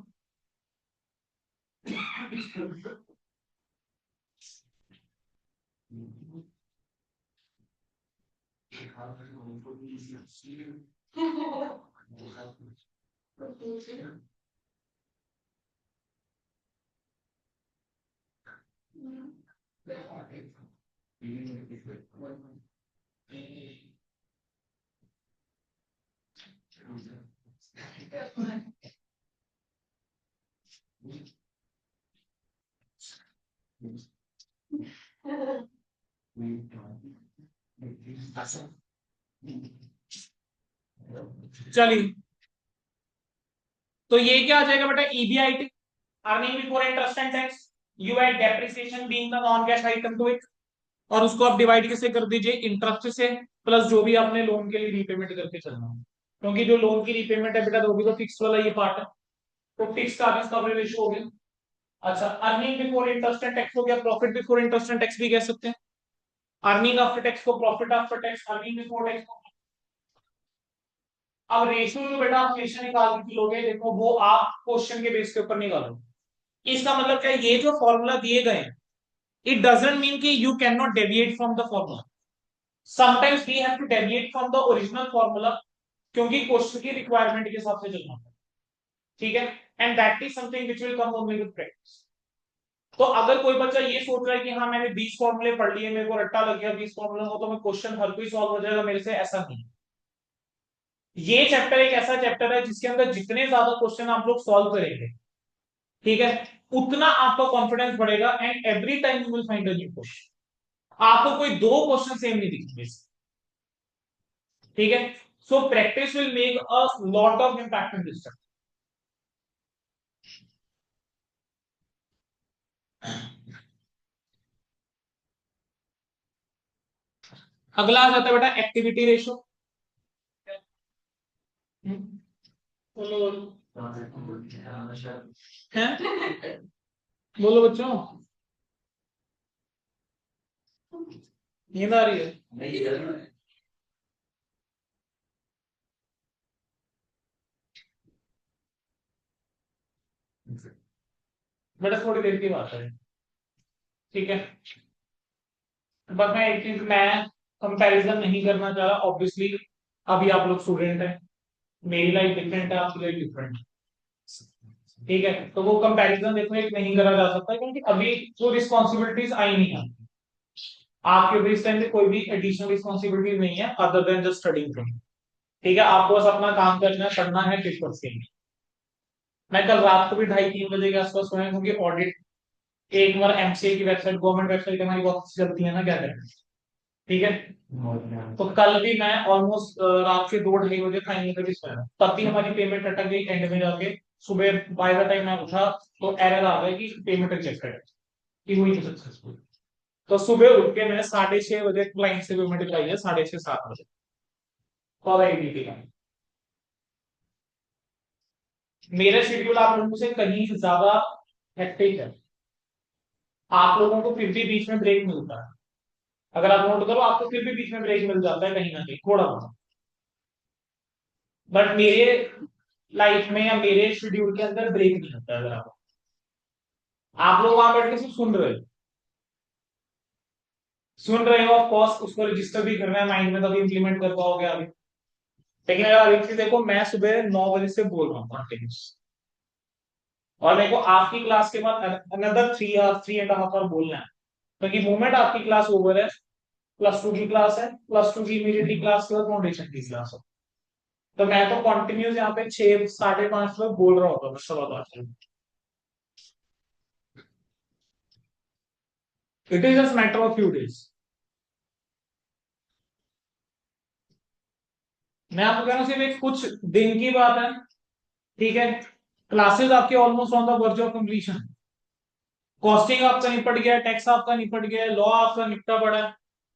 चलिए, तो ये क्या आ जाएगा बेटा, EBIT, earning before interest and tax, you add depreciation being the non cash item to it, और उसको आप डिवाइड कैसे कर दीजिए, इंटरेस्ट से प्लस जो भी आपने लोन के लिए रीपेमेंट करके चलना है, क्योंकि जो लोन की रीपेमेंट है बेटा वो भी तो फिक्स वाला ये पार्ट है। तो फिक्स चार्जेस कवरेज रेशियो हो गया। अच्छा, earning before interest and tax हो गया, profit before interest and tax भी कह सकते हैं। अर्निंग आफ्टर टैक्स को profit after tax, earning before tax को। अब रेशियो जो बेटा आप हमेशा निकाल के लोगे, देखो वो आप क्वेश्चन के बेस के ऊपर निकालो। इसका मतलब क्या, ये जो फॉर्मूला दिए गए हैं, इट डजंट मीन कि you can not deviate from the formula. Sometimes we have to deviate from the original formula, क्योंकि क्वेश्चन की रिक्वायरमेंट के हिसाब से चलना है। ठीक है, and that is something which will come only with practice. तो अगर कोई बच्चा ये सोच रहा है कि हाँ मैंने 20 फॉर्मूले पढ़ लिए, मेरे को रट्टा लग गया 20 फॉर्मूले को, तो मैं क्वेश्चन हर कोई सॉल्व हो जाएगा मेरे से, ऐसा नहीं। ये चैप्टर एक ऐसा चैप्टर है जिसके अंदर जितने ज्यादा क्वेश्चन आप लोग सॉल्व करेंगे, ठीक है, उतना आपका कॉन्फिडेंस बढ़ेगा, and every time you will find a new question. आपको कोई दो क्वेश्चन सेम नहीं दिखेंगे। ठीक है, so practice will make a lot of impact in this. अगला आ जाता है बेटा एक्टिविटी रेशो। बोलो हैं, बोलो बच्चों, नींद आ रही है। बेटा थोड़ी देर की बात है, ठीक है, बस मैं एक चीज, मैं कंपैरिजन नहीं करना चाह रहा ऑब्वियसली। अभी आप लोग स्टूडेंट हैं, मेरी लाइफ डिफरेंट है, आपकी लाइफ डिफरेंट है। ठीक है, तो वो कंपैरिजन देखो एक नहीं करा जा सकता, क्योंकि अभी जो रिस्पॉन्सिबिलिटीज आई नहीं है आपके ऊपर, इस टाइम पे कोई भी एडिशनल रिस्पॉन्सिबिलिटी नहीं है other than just studying from. ठीक है, आपको बस अपना काम करना है, करना है पेपर्स के लिए। मैं कल रात को भी 2:30-3 बजे के आसपास सोया, क्योंकि ऑडिट एक बार एमसीए की वेबसाइट, गवर्नमेंट वेबसाइट हमारी बहुत अच्छी चलती है ना, क्या करें। ठीक है। तो कल भी मैं ऑलमोस्ट रात के 2 ढाई बजे फाइनल करके सोया, तब भी हमारी पेमेंट अटक गई एंड में जाके। सुबह बाय द टाइम मैं उठा तो एरर आ गया कि पेमेंट रिजेक्टेड है, कि हुई नहीं सक्सेसफुल। तो सुबह उठ के मैंने 6:30 बजे क्लाइंट से पेमेंट दिलाई है, 6:30 7 बजे फॉर एडीटी का। मेरा शेड्यूल आप लोगों से कहीं ज्यादा हेक्टिक है। आप लोगों को फिर भी बीच में ब्रेक मिलता है, अगर आप नोट करो आपको फिर भी बीच में ब्रेक मिल जाता है कहीं ना कहीं थोड़ा बहुत। बट मेरे लाइफ में या मेरे शेड्यूल के अंदर ब्रेक नहीं होता है। अगर आप लोग वहां बैठ के सिर्फ सुन रहे हो ऑफ कोर्स, उसको रजिस्टर भी करना है माइंड में, तभी इंप्लीमेंट कर पाओगे आगे। लेकिन अगर एक चीज देखो, मैं सुबह 9 बजे से बोल रहा हूँ कंटिन्यूस, और मेरे को आपकी क्लास के बाद अनदर 3 आवर 3.5 आवर बोलना है, क्योंकि मोमेंट आपकी क्लास ओवर है, +2 की क्लास है, +2 की इमीडिएटली क्लास के बाद फाउंडेशन की क्लास है। तो मैं तो कंटिन्यूस यहाँ पे 6 साढ़े 5 तक बोल रहा होता हूँ, सवा 5 तक। It is just matter of few days. मैं आपको कह रहा हूँ सिर्फ एक कुछ दिन की बात है। ठीक है। क्लासेस आपके almost on the verge of completion. Costing आपका निपट गया, टैक्स आपका निपट गया, लॉ आपका निपटा पड़ा है।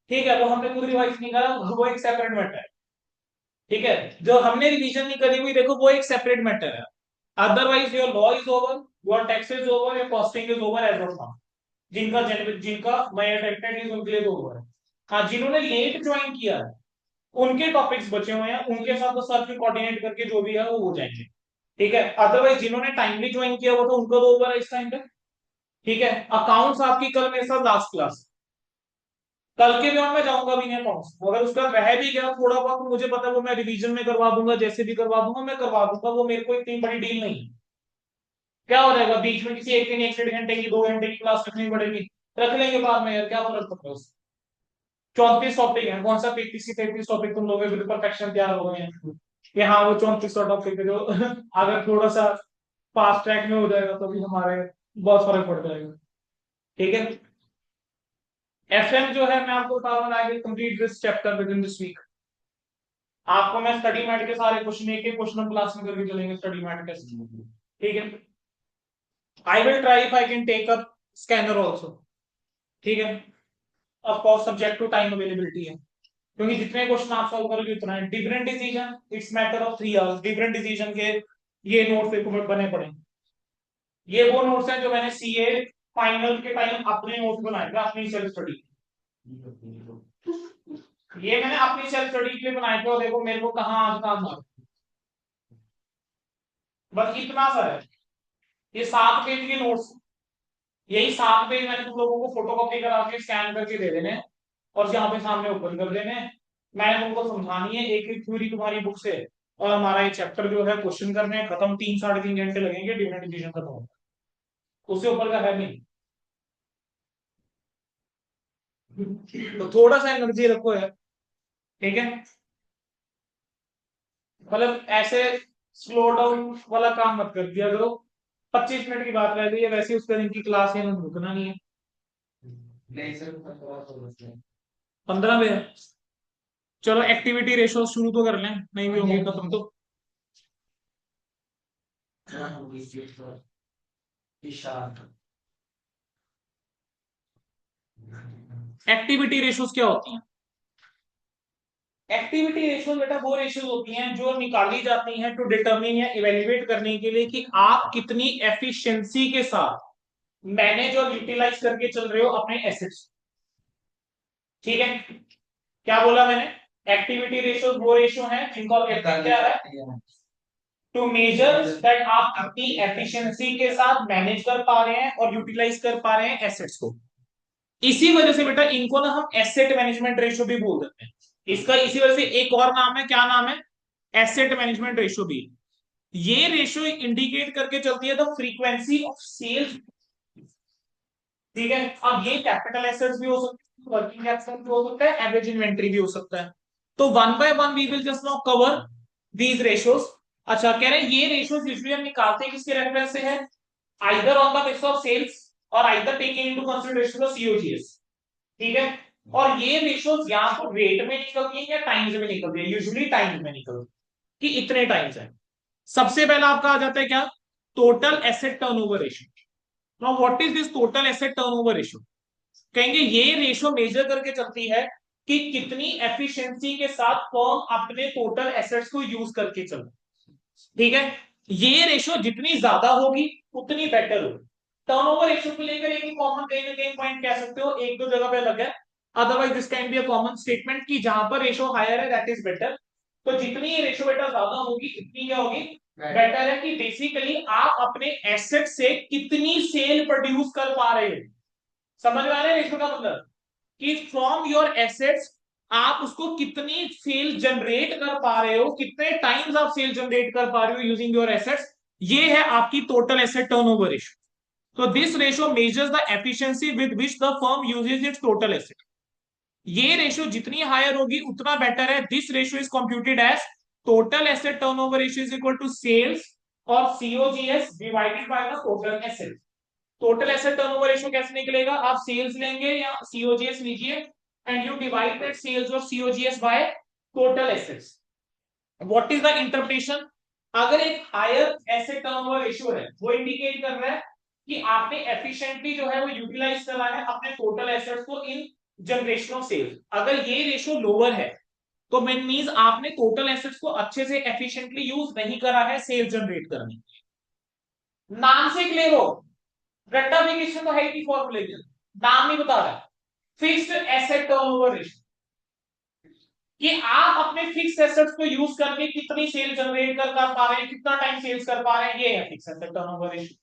ठीक है, वो हमने खुद रिवाइज नहीं करा, वो एक सेपरेट मैटर है। ठीक है। जो हमने रिवीजन नहीं करी हुई देखो, वो एक सेपरेट मैटर है। Otherwise your law is over, your tax is over, your costing is over as of now. जिनका मैं अटेम्प्टेड इज उनके लिए तो ओवर है। हाँ, जिन्होंने लेट ज्वाइन किया है उनके टॉपिक्स बचे हुए हैं, उनके साथ तो सर फिर कोऑर्डिनेट करके जो भी है वो हो जाएंगे। ठीक है। अदरवाइज जिन्होंने टाइमली ज्वाइन किया वो तो उनका तो ओवर है इस टाइम पे। ठीक है। अकाउंट्स आपकी कल मेरे साथ लास्ट क्लास, कल के भी और मैं जाऊंगा भी नहीं अकाउंट्स, अगर उसका रह भी गया थोड़ा बहुत तो मुझे पता है वो मैं रिवीजन में करवा दूंगा, जैसे भी करवा दूंगा मैं करवा दूंगा, वो मेरे को इतनी बड़ी डील नहीं है। क्या हो जाएगा बीच में, किसी एक दिन 1 1.5 घंटे की 2 घंटे की क्लास रखनी पड़ेगी, रख लेंगे बाद में यार, क्या फर्क पड़ता है उससे। 34 टॉपिक है, कौन सा 33 टॉपिक तुम लोगे फिर परफेक्शन तैयार हो गए हैं कि हाँ वो 34 टॉपिक है जो अगर थोड़ा सा फास्ट ट्रैक में हो जाएगा तो भी हमारे बहुत फर्क पड़ जाएगा। ठीक है। एफएम जो है मैं आपको बता रहा हूँ, I will complete this chapter within this week. आपको मैं स्टडी मैट के सारे क्वेश्चन एक एक क्वेश्चन क्लास में करके चलेंगे स्टडी मैट के। ठीक है। I will try if I can take up scanner also. ठीक है। Of course subject to time availability है, क्योंकि जितने क्वेश्चन आप सॉल्व करोगे उतना है। Different decision it's matter of 3 hours, different decision के ये नोट्स बने पड़े। ये वो नोट्स हैं जो मैंने सीए फाइनल के टाइम अपने नोट्स बनाए थे, अपनी सेल्फ स्टडी। ये मैंने अपनी सेल्फ स्टडी के लिए बनाए थे, और देखो मेरे को कहाँ आज काम था। बस इतना सा है, ये 7 पेज के नोट्स, यही 7 पेज मैंने तुम लोगों को फोटोकॉपी करा के स्कैन करके दे देने, और यहाँ पे सामने ओपन कर देने। मैंने तुमको समझानी है एक एक थ्योरी तुम्हारी बुक से, और हमारा ये चैप्टर जो है क्वेश्चन करने हैं खत्म, 3 साढ़े 3 घंटे लगेंगे, डिफरेंट डिसीजन खत्म होगा, उससे ऊपर का है नहीं। तो थोड़ा सा एनर्जी रखो यार। ठीक है। मतलब ऐसे स्लो डाउन वाला काम मत कर दिया करो। 25 मिनट की बात रह गई है, वैसे उसका दिन की क्लास है, रुकना नहीं है। नहीं सर, 15 में है। चलो एक्टिविटी रेशो शुरू तो कर लें, नहीं भी होंगे खत्म तो। एक्टिविटी रेशोज क्या होती हैं? एक्टिविटी रेशियो बेटा वो रेशियोज होती हैं जो निकाली जाती हैं टू डिटरमिन या इवेल्युएट करने के लिए कि आप कितनी एफिशिएंसी के साथ मैनेज और यूटिलाइज करके चल रहे हो अपने एसेट्स। ठीक है। क्या बोला मैंने? एक्टिविटी रेशियो वो रेशियो है जिनको क्या है, टू मेजर दैट आप अपनी एफिशिएंसी के साथ मैनेज कर पा रहे हैं और यूटिलाइज कर पा रहे हैं एसेट्स को। इसी वजह से बेटा इनको ना हम एसेट मैनेजमेंट रेशियो भी बोल देते हैं। इसका इसी वजह से एक और नाम है, क्या नाम है? एसेट मैनेजमेंट रेशियो भी। ये रेशियो इंडिकेट करके चलती है द फ्रीक्वेंसी ऑफ सेल्स। ठीक है। अब ये कैपिटल एसेट्स भी हो सकते हैं, वर्किंग कैपिटल भी हो सकता है, एवरेज इन्वेंट्री भी हो सकता है। तो one by one we will just now cover these ratios. अच्छा, कह रहे हैं ये रेशियोज यूजुअली हम निकालते हैं किसके रेफरेंस से है? Either on the basis of sales और either taking into consideration the COGS, ठीक है। और ये रेशियोज या तो रेट में निकलती है या टाइम्स में निकलती है, यूजुअली टाइम्स में निकलती है कि इतने टाइम्स है। सबसे पहला आपका आ जाता है क्या, total asset turnover ratio. Now what is this total asset turnover ratio, कहेंगे ये रेशियो मेजर करके चलती है कि कितनी एफिशिएंसी के साथ फर्म अपने टोटल एसेट्स को यूज करके चल, ठीक है। ये रेशियो जितनी ज्यादा होगी उतनी बेटर होगी। टर्नओवर रेशियो को लेकर एक कॉमन कहीं ना कहीं पॉइंट कह सकते हो, एक दो जगह पे अलग है, otherwise this can be a common statement कि जहां पर रेशियो हायर है दैट इज बेटर। तो जितनी रेशियो बेटर ज्यादा होगी इतनी क्या होगी, बेटर है। कि बेसिकली आप अपने एसेट से कितनी सेल प्रोड्यूस कर पा रहे हो, समझ में आ रहा है रेशियो का मतलब, कि फ्रॉम योर एसेट्स आप उसको कितनी सेल जनरेट कर पा रहे हो, कितने टाइम्स आप सेल जनरेट कर पा रहे हो यूजिंग योर एसेट्स, ये है आपकी टोटल एसेट टर्नओवर रेशियो। तो this ratio measures the efficiency with which the firm uses its total asset. ये रेशियो जितनी हायर होगी उतना बेटर है। This ratio is computed as total asset turnover ratio is equal to sales और COGS divided by the total asset. Total asset turnover ratio कैसे निकलेगा, आप सेल्स लेंगे या सीओजीएस लीजिए and you divide that sales और COGS by total assets. What is the interpretation, अगर एक हायर एसेट टर्नओवर रेशियो है वो इंडिकेट कर रहा है कि आपने एफिशिएंटली जो है वो यूटिलाइज करा है अपने टोटल एसेट्स को इन जनरेशन ऑफ सेल्स। अगर ये रेशियो लोअर है तो मींस आपने टोटल एसेट्स को अच्छे से एफिशिएंटली यूज नहीं करा है सेल्स जनरेट करने। नाम से क्लियर हो, रेक्टिफिकेशन तो है ही फॉर्मूले के, नाम नहीं बता रहा। फिक्स्ड एसेट टर्नओवर रेशियो, कि आप अपने फिक्स एसेट्स को यूज करके कितनी सेल जनरेट कर पा रहे हैं, कितना टाइम सेल्स कर पा रहे हैं, ये है फिक्स एसेट टर्नओवर रेशियो।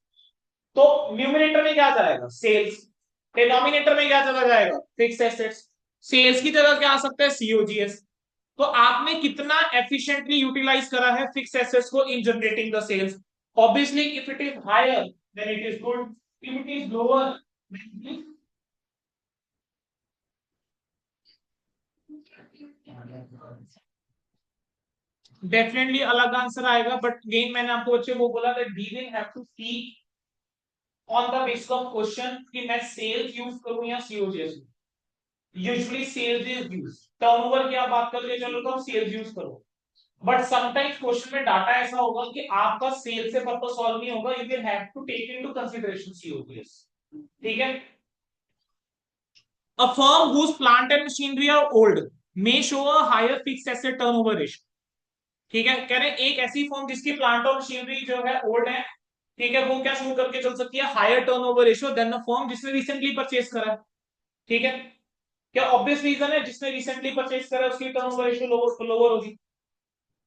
तो न्यूमरेटर में क्या जाएगा, सेल्स, डिनोमिनेटर में क्या चला जाएगा, फिक्स एसेट्स, सेल्स की जगह क्या आ सकता है, सीओजीएस। तो आपने कितना एफिशिएंटली यूटिलाइज करा है फिक्स एसेट्स को in generating the sales. Obviously if it is higher then it is good, if it is lower definitely अलग आंसर आएगा। बट गेन मैंने आपको अच्छे वो बोला that we will have to see on the basis of question कि मैं सेल्स यूज करूं या COGS. Usually sales is use, turnover की आप बात करके चलो तो सेल्स यूज करो। बट समटाइम्स क्वेश्चन में डाटा ऐसा होगा कि आपका सेल से पर्पस सॉल्व नहीं होगा, you will have to take into consideration COGS, ठीक है। A firm whose plant and machinery are old may show a higher fixed asset turnover ratio, ठीक है। कह रहे हैं एक ऐसी फर्म जिसकी प्लांट और मशीनरी जो है ओल्ड है, ठीक है, वो क्या शुरू करके चल सकती है, higher turnover ratio then a firm जिसने रिसेंटली परचेज करा है, ठीक है। क्या ऑब्वियस रीजन है, जिसने रिसेंटली परचेज करा है उसकी टर्नओवर रेशियो लोअर होगी।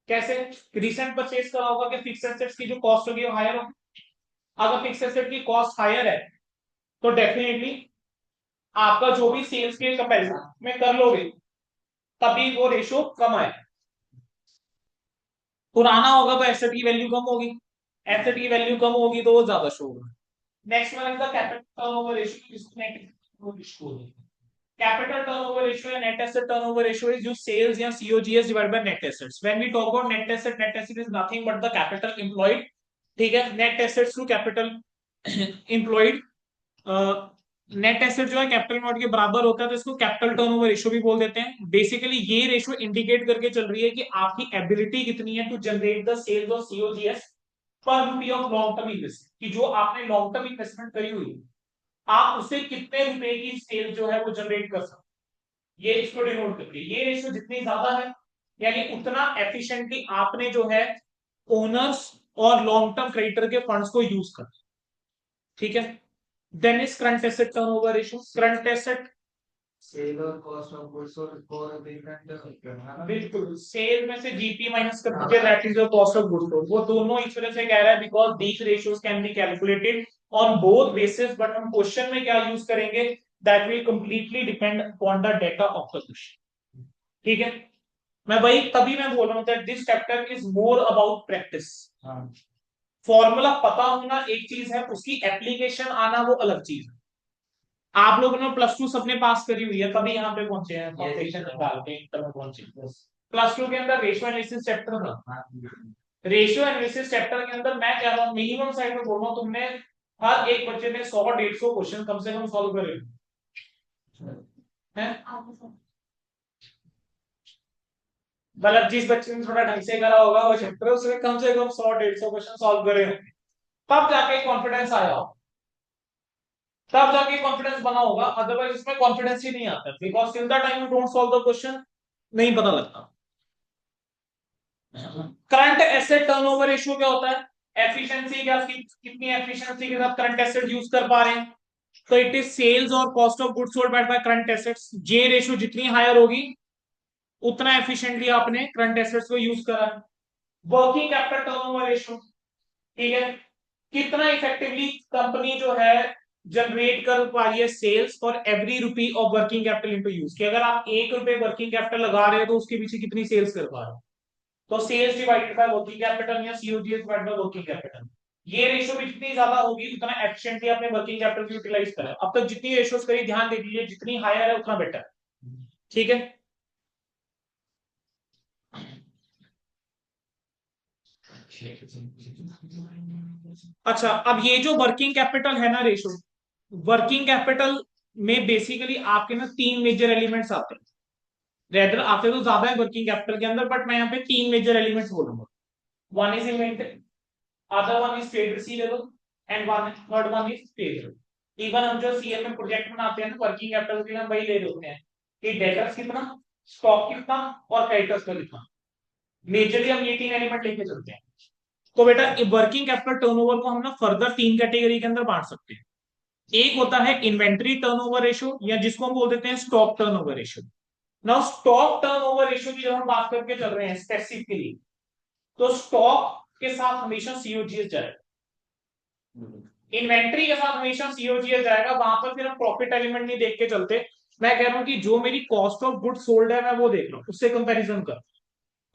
कैसे, रिसेंट परचेज करा होगा कि फिक्स एसेट्स की जो कॉस्ट होगी वो हायर होगी। अगर फिक्स एसेट की कॉस्ट हायर है तो डेफिनेटली आपका जो भी सेल्स के कंपैरिजन में कर लोगे तभी वो रेशियो कम आए। पुराना होगा तो एसेट की वैल्यू कम होगी, एसेट की वैल्यू कम होगी तो वो ज्यादा शो होगा। Next one is the capital turnover ratio, इसको नेगेटिव कैपिटल टर्नओवर रेशियो या net asset turnover ratio is used sales या COGS divided by net assets. When we talk about net asset is nothing but the capital employed, ठीक है। Net assets to capital employed, net asset जो है कैपिटल नॉट के बराबर होता है तो इसको कैपिटल टर्नओवर रेशियो भी बोल देते हैं। बेसिकली ये रेशियो इंडिकेट करके चल रही है कि आपकी एबिलिटी कितनी है to generate the sales of COGS per rupee of long term investment, कि जो आपने लॉन्ग टर्म इन्वेस्टमेंट करी हुई है आप उससे कितने रुपए की सेल जो है वो जनरेट कर सकते, ये इसको डिनोट करती है। ये रेशियो जितनी ज्यादा है यानी उतना एफिशिएंटली आपने जो है ओनर्स और लॉन्ग टर्म क्रेडिटर के फंड्स को यूज कर, ठीक है। Then is current asset turnover ratio, current asset sale और कॉस्ट ऑफ गुड्स और डिफरेंट है ना, बिल्कुल सेल में से जीपी माइनस कर दीजिए that is the cost of goods sold. वो दोनों इस वजह से कह रहा है because these ratios can be calculated on both basis, but हम क्वेश्चन में क्या यूज करेंगे that will completely depend upon the data of the question, ठीक है। मैं वही तभी मैं बोल रहा हूं that this chapter is more about practice. Formula पता होना एक चीज है, उसकी एप्लीकेशन आना वो अलग चीज है। आप लोगों ने प्लस टू सबने पास करी हुई है तभी यहाँ पे पहुंचे हैं, फाउंडेशन निकाल के इंटर में पहुंचे। प्लस टू के अंदर रेशियो एनालिसिस चैप्टर था, रेशियो एनालिसिस चैप्टर के अंदर मैं कह रहा हूँ मिनिमम साइड में बोल रहा हूँ तुमने हर एक बच्चे ने 100-150 क्वेश्चन कम से कम सॉल्व करे हैं। मतलब जिस बच्चे ने थोड़ा ढंग से करा होगा वो चैप्टर, उसने कम से कम 100-150 क्वेश्चन सॉल्व करे होंगे, तब जाके कॉन्फिडेंस आया हो, तब जाके कॉन्फिडेंस बना होगा, अदरवाइज इसमें कॉन्फिडेंस ही नहीं आता, because till the time you don't solve the question नहीं पता लगता। करंट एसेट टर्नओवर रेशियो क्या होता है? एफिशिएंसी, क्या कितनी एफिशिएंसी के साथ करंट एसेट यूज कर पा रहे हैं, तो इट इज सेल्स और cost of goods sold by current assets. J ratio जितनी हायर होगी उतना एफिशिएंटली आपने करंट एसेट्स को यूज करा। वर्किंग कैपिटल टर्नओवर रेशियो, ठीक है, कितना इफेक्टिवली कंपनी जो है जनरेट कर पा रही है sales for every rupee of working capital into use, कि अगर आप 1 रुपए वर्किंग कैपिटल लगा रहे हो तो उसके पीछे कितनी सेल्स कर पा रहे हो, तो sales divided by working capital या COGS divided by working capital, ये रेशियो भी जितनी ज्यादा होगी उतना एफिशिएंटली अपने वर्किंग कैपिटल को यूटिलाइज करें। अब तक जितनी रेशियोज करी ध्यान दे दीजिए, जितनी हायर है उतना बेटर, ठीक है। अच्छा, अब ये जो वर्किंग कैपिटल है ना रेशियो, वर्किंग कैपिटल में बेसिकली आपके ना 3 मेजर एलिमेंट्स आते हैं, रेदर आते तो ज्यादा है वर्किंग कैपिटल के अंदर, बट मैं यहाँ पे 3 मेजर एलिमेंट्स बोलूंगा। One is inventory, other one is trade receivable, and one third one is payable. Even हम जो सीएम में प्रोजेक्ट बनाते हैं ना वर्किंग कैपिटल के लिए, हम वही ले रहे होते हैं कि डेटर्स कितना, स्टॉक कितना और क्रेडिटर्स का कितना, मेजरली हम ये 3 एलिमेंट लेके चलते हैं। तो बेटा वर्किंग कैपिटल टर्नओवर को हम ना फर्दर 3 कैटेगरी के अंदर बांट सकते हैं। एक होता है इन्वेंट्री टर्नओवर रेशियो, या जिसको हम बोल देते हैं stock turnover ratio. Now stock turnover ratio की जब हम बात करके चल रहे हैं स्पेसिफिकली, तो स्टॉक के साथ हमेशा सीओजीएस जाएगा, इन्वेंट्री के साथ हमेशा सीओजीएस जाएगा, वहां पर फिर हम प्रॉफिट एलिमेंट नहीं देख के चलते। मैं कह रहा हूं कि जो मेरी कॉस्ट ऑफ गुड सोल्ड है मैं वो देख रहा हूं, उससे कंपैरिजन कर।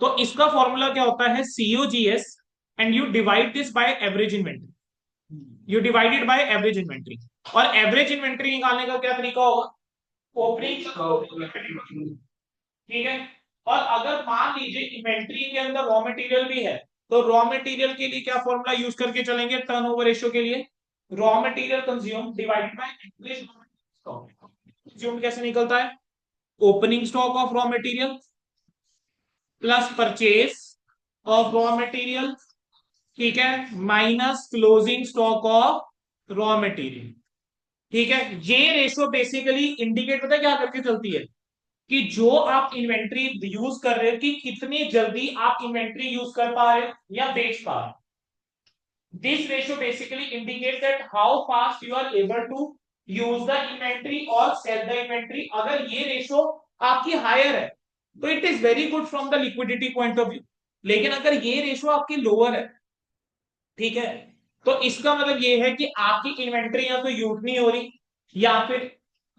तो इसका फॉर्मूला क्या होता है, COGS and you divide this by average inventory, you divided by average inventory. और एवरेज इन्वेंट्री निकालने का क्या तरीका होगा, ओपनिंग, ठीक है। और अगर मान लीजिए इन्वेंट्री के अंदर रॉ मटेरियल भी है, तो रॉ मटेरियल के लिए क्या फॉर्मूला यूज करके चलेंगे टर्नओवर रेशियो के लिए, raw material consume divided by average stock. Consume कैसे निकलता है, opening stock of raw material plus purchase of raw material, ठीक है, minus closing stock of raw material, ठीक है। ये रेशियो बेसिकली इंडिकेट पता है क्या करके चलती है, कि जो आप इन्वेंट्री यूज कर रहे हो कि कितनी जल्दी आप इन्वेंट्री यूज कर पा रहे हो या बेच पा रहे हो। This ratio basically indicate that how fast you are able to use the inventory और सेल द इन्वेंट्री। अगर ये रेशियो आपकी हायर है तो it is very good from the liquidity point of view, लेकिन अगर ये रेशियो आपकी लोअर है, ठीक है, तो इसका मतलब ये है कि आपकी इन्वेंट्री या तो यूज नहीं हो रही या फिर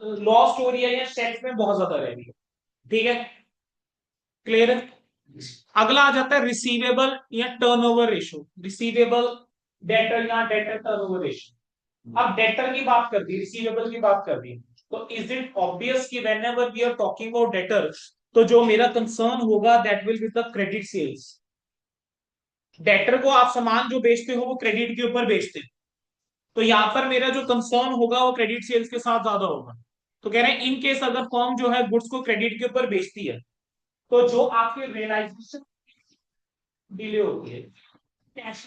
लॉस्ट हो रही है या शेल्फ में बहुत ज्यादा रह रही है, ठीक है, क्लियर है। अगला आ जाता है रिसीवेबल या टर्नओवर रेशियो, रिसीवेबल डेटर या डेटर टर्नओवर रेशियो। अब डेटर की बात कर दी, रिसीवेबल की बात कर दी, तो इज इट ऑब्वियस कि whenever we are talking about debtor, तो जो मेरा कंसर्न होगा that will be the credit sales. Debtor को आप सामान जो बेचते हो वो क्रेडिट के ऊपर बेचते हो, तो यहां पर मेरा जो कंसर्न होगा वो क्रेडिट सेल्स के साथ ज्यादा होगा। तो कह रहे हैं इन केस अगर फर्म जो है गुड्स को क्रेडिट के ऊपर बेचती है, तो जो आपके रियलाइजेशन डिले होती है, कैश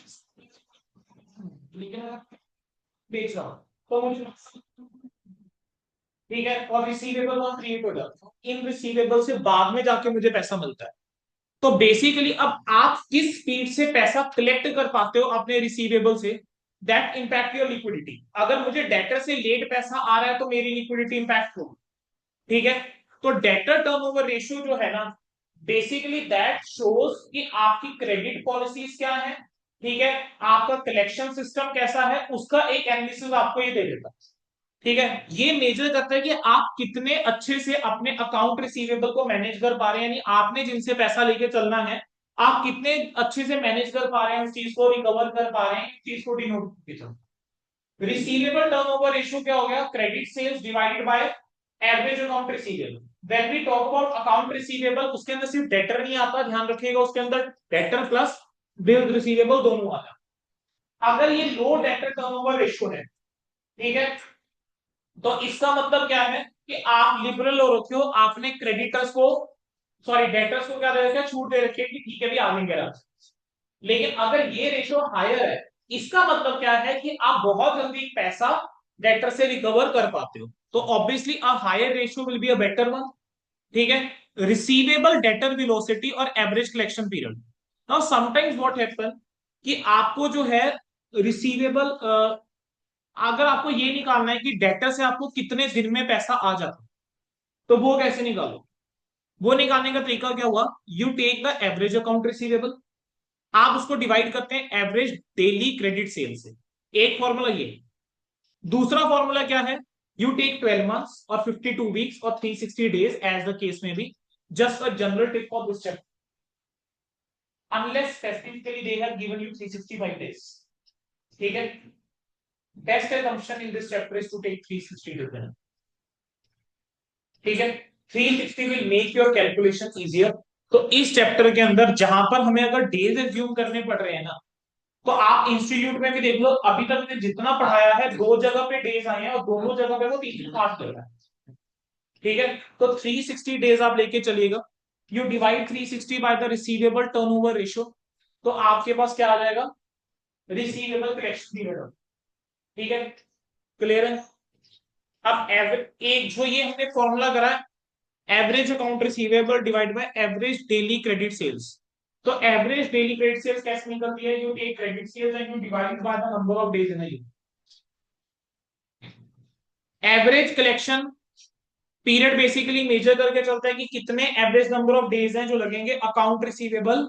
बेच रहा हूं तो मुझे, ठीक है, और रिसीवेबल वहां क्रिएट हो जाता है, इन रिसीवेबल से बाद में जाके मुझे पैसा मिलता है। तो बेसिकली अब आप किस स्पीड से पैसा कलेक्ट कर पाते हो अपने रिसीवेबल से, दैट इंपैक्ट योर लिक्विडिटी। अगर मुझे डेटर से लेट पैसा आ रहा है तो मेरी लिक्विडिटी इंपैक्ट होगी, ठीक है। तो डेटर टर्नओवर रेशियो जो है ना, बेसिकली दैट शोज कि आपकी क्रेडिट पॉलिसीज क्या है, ठीक है, आपका कलेक्शन सिस्टम कैसा है, उसका एक एनालिसिस आपको ये दे देता है, ठीक है। ये मेजर करता है कि आप कितने अच्छे से अपने अकाउंट रिसीवेबल को मैनेज कर पा रहे हैं, यानी आपने जिनसे पैसा लेके चलना है आप कितने अच्छे से मैनेज कर पा रहे हैं, उस चीज को रिकवर कर पा रहे हैं, इस चीज को डिनोट करके चलना। रिसीवेबल टर्नओवर रेशियो क्या हो गया, credit sales divided by average account receivable. When we talk about account receivable, उसके अंदर सिर्फ डेटर नहीं आता, ध्यान रखिएगा, उसके अंदर डेटर प्लस बिल रिसीवेबल दोनों आता है। अगर ये लो डेटर टर्नओवर रेशियो है, ठीक है, तो इसका मतलब क्या है कि आप लिबरल हो रखे हो, आपने क्रेडिटर्स को, सॉरी डेटर्स को क्या दे रखा है, छूट दे रखी है कि ठीक है भी आगे करा। लेकिन अगर ये रेशियो हायर है, इसका मतलब क्या है कि आप बहुत जल्दी पैसा डेटर से रिकवर कर पाते हो, तो obviously a higher ratio will be a better one. ठीक है, रिसीवेबल डेटर वेलोसिटी और average collection period. Now sometimes what happen कि आपको जो है रिसीवेबल, अगर आपको ये निकालना है कि डेटर से आपको कितने दिन में पैसा आ जाता है, तो वो कैसे निकालो? वो निकालने का तरीका क्या हुआ, you take the average account receivable, आप उसको डिवाइड करते हैं एवरेज डेली क्रेडिट सेल से। एक फॉर्मूला ये। दूसरा फॉर्मूला क्या है, यू टेक 12 मंथ्स और 52 वीक्स और 360 डेज एज द केस में बी, just a general tip for this chapter, unless specifically they have given you 365 days. ठीक है, best assumption in this chapter is to take 360 days। ठीक है, 360 will make your calculation easier। तो इस चैप्टर के अंदर जहां पर हमें अगर डेज एज्यूम करने पड़ रहे हैं ना, तो आप इंस्टीट्यूट में भी देख लो, अभी तक मैंने जितना पढ़ाया है 2 जगह पे डेज आए हैं और दोनों जगह पे वो 360 कर रहा है। ठीक है, तो 360 डेज आप लेके चलिएगा, you divide 360 by the receivable turnover ratio, तो आपके पास क्या आ जाएगा, रिसीवेबल कलेक्शन पीरियड। ठीक है, क्लियर है? अब एक जो ये हमने फॉर्मूला करा है, average account receivable divide by average daily credit sales, तो एवरेज डेली क्रेडिट सेल्स कैसे निकलती है, you take credit sales and you divide by the number of days in a year. Average collection period basically measure करके चलता है कि कितने एवरेज नंबर ऑफ डेज हैं जो लगेंगे अकाउंट रिसीवेबल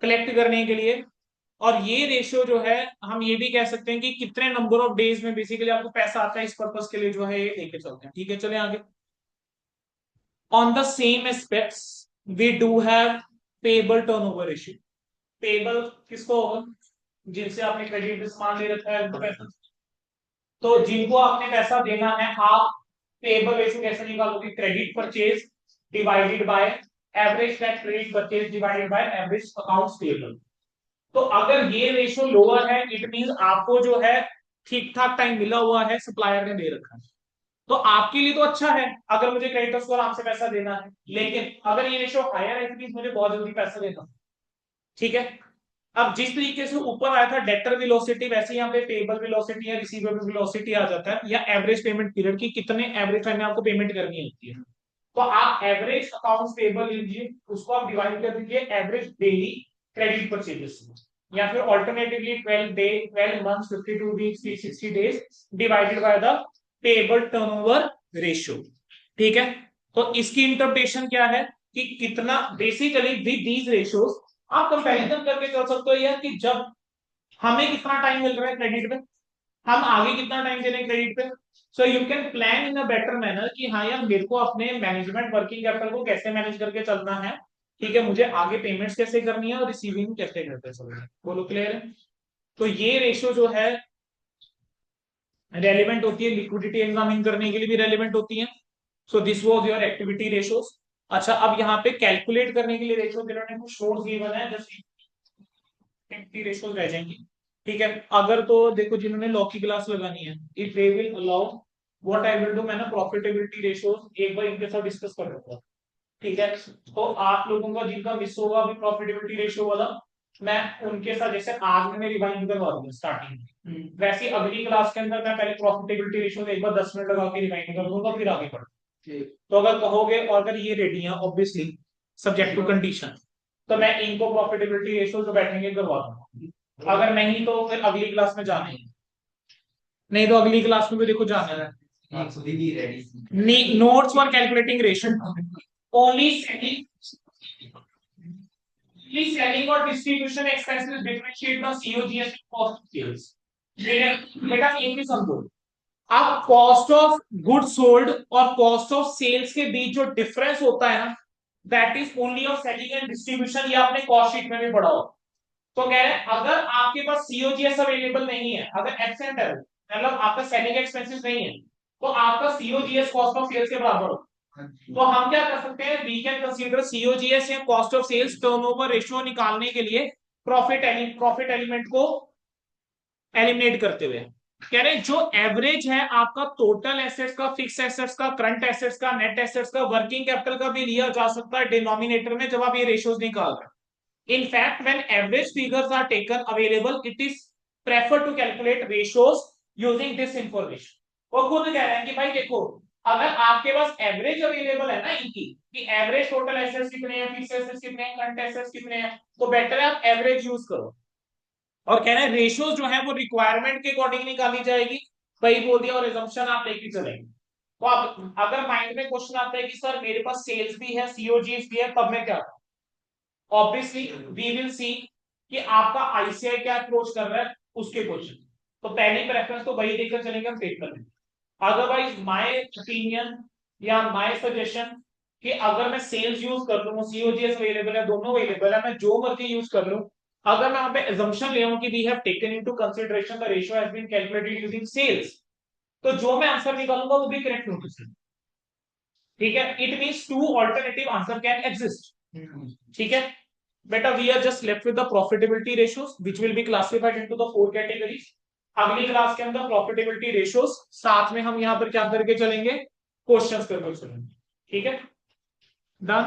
कलेक्ट करने के लिए, और ये रेशियो जो है हम ये भी कह सकते हैं कि कितने नंबर ऑफ डेज में बेसिकली आपको पैसा आता है, इस पर्पस के लिए जो है ये लेके चलते हैं। ठीक है, चले आगे। On the same aspects we do have payable turnover ratio. Payable किसको होगा, जिनसे आपने क्रेडिट सामान ले रखा है उनको पैसा, तो जिनको आपने पैसा देना है, आप पेबल रेशियो कैसे निकालोगे, credit purchase divided by average net credit purchase divided by average accounts payable. तो अगर ये रेशियो लोअर है, इट मींस आपको जो है ठीक ठाक टाइम मिला हुआ है, सप्लायर ने दे रखा है, तो आपके लिए तो अच्छा है अगर मुझे क्रेडिटर्स को आराम से पैसा देना है। लेकिन अगर ये रेशियो हायर है, इट मींस मुझे बहुत जल्दी पैसा देना है। ठीक है, अब जिस तरीके से ऊपर आया था डेटर वेलोसिटी, वैसे यहाँ पे पेबल वेलोसिटी या रिसीवेबल वेलोसिटी आ जाता है, या एवरेज पेमेंट पीरियड की कितने एवरेज टाइम में आपको पेमेंट करनी होती है। तो आप एवरेज अकाउंट्स पेबल लीजिए, उसको आप डिवाइड कर दीजिए एवरेज डेली क्रेडिट परचेजेस, या फिर alternatively 12 months 52 weeks 360 days divided by the payable turnover ratio. ठीक है, तो इसकी इंटरप्रिटेशन क्या है कि कितना बेसिकली विद दीज रेशियोज आप कंपैरिजन करके चल सकते हो यार, कि जब हमें कितना टाइम मिल रहा है क्रेडिट पे, हम आगे कितना टाइम दे रहे हैं क्रेडिट पे, so you can plan in a better manner कि हाँ यार मेरे को अपने मैनेजमेंट वर्किंग कैपिटल को कैसे मैनेज करके चलना है। ठीक है, मुझे आगे पेमेंट्स कैसे करनी है और रिसीविंग कैसे करते चलना है। बोलो क्लियर है? तो ये रेशियो जो है रेलिवेंट होती है, लिक्विडिटी एग्जामिन करने के लिए भी रेलिवेंट होती है। So this was your activity ratios. अच्छा, अब यहाँ पे कैलकुलेट करने के लिए रेशियो जिन्होंने कुछ नोट्स गिवन है, जस्ट रेशियोज रह जाएंगी। ठीक है, अगर तो देखो जिन्होंने लॉ की क्लास लगानी है, if they will allow, what I will do, मैं ना प्रॉफिटेबिलिटी रेशियोज एक बार इनके साथ डिस्कस कर लूंगा। ठीक है, तो आप लोगों का जिनका मिस होगा अभी प्रॉफिटेबिलिटी रेशियो वाला, मैं उनके साथ जैसे आज मैंने रिवाइंड करवा दूंगा स्टार्टिंग में, वैसे अगली क्लास के अंदर मैं पहले प्रॉफिटेबिलिटी रेशियो एक बार 10 मिनट लगा के रिवाइंड कर दूंगा, फिर आगे बढ़। तो अगर कहोगे और अगर ये रेडी है ऑब्वियसली सब्जेक्ट टू कंडीशन, तो मैं इनको प्रॉफिटेबिलिटी रेशियो जो बैठेंगे करवा दूंगा। अगर नहीं तो फिर अगली क्लास में जाना है, नहीं तो अगली क्लास में भी देखो जाना है। Notes for calculating ratio only selling और distribution expenses differentiate the COGS and cost of sales। बेटा एक भी समझो, अब कॉस्ट ऑफ गुड सोल्ड और कॉस्ट ऑफ सेल्स के बीच जो डिफरेंस होता है ना, that is only of selling and distribution. ये आपने कॉस्ट शीट में भी पढ़ा हो। तो कह रहे हैं अगर आपके पास सीओजीएस अवेलेबल नहीं है, अगर एब्सेंट है, मतलब आपका सेलिंग एक्सपेंसेस नहीं है, तो आपका सीओजीएस कॉस्ट ऑफ सेल्स के बराबर हो। तो हम क्या कर सकते हैं, वी कैन कंसीडर सीओजीएस या cost of sales turnover ratio निकालने के लिए प्रॉफिट एलिमेंट को एलिमिनेट करते हुए कह रहे हैं जो एवरेज है आपका टोटल एसेट्स का, फिक्स एसेट्स का, करंट एसेट्स का, नेट एसेट्स का, वर्किंग कैपिटल का भी लिया जा सकता है डिनोमिनेटर में जब आप ये रेशियोज निकाल रहे हैं. In fact, when average figures are taken available, it is preferred to calculate ratios using this information. वो खुद कह रहे हैं कि भाई देखो, अगर आपके पास एवरेज अवेलेबल है ना इनकी, कि एवरेज टोटल एसेट्स कितने हैं, फिक्स एसेट्स कितने हैं, करंट एसेट्स कितने हैं, तो बेटर है आप एवरेज यूज करो. और कह रहे हैं रेशियोज जो है वो रिक्वायरमेंट के अकॉर्डिंग निकाली जाएगी. वही बोल दिया, और एजम्पशन आप लेके चलेंगे. तो आप अगर माइंड में क्वेश्चन आता है कि सर मेरे पास सेल्स भी है, सीओजीएस भी है, तब मैं क्या, ऑब्वियसली वी विल सी कि आपका आईसीआई क्या अप्रोच कर रहा है उसके क्वेश्चन. तो पहली प्रेफरेंस तो वही देकर चलेंगे हम, पेपर में. अदरवाइज माय ओपिनियन या माय सजेशन कि अगर मैं सेल्स यूज कर लूं, सीओजीएस अवेलेबल है, दोनों अवेलेबल है, मैं जो मर्जी यूज कर लूं, अगर मैं वहां पे assumption ले आऊं कि we have taken into consideration the ratio has been calculated using sales, तो जो मैं आंसर निकालूंगा वो भी करेक्ट होगा. ठीक है, it means two alternative answer can exist. ठीक है बेटा, we are just left with the profitability ratios which will be classified into the 4 categories. अगली क्लास के अंदर प्रॉफिटेबिलिटी रेशियोज साथ में हम यहां पर क्या करके चलेंगे, क्वेश्चंस करके चलेंगे. ठीक है, डन.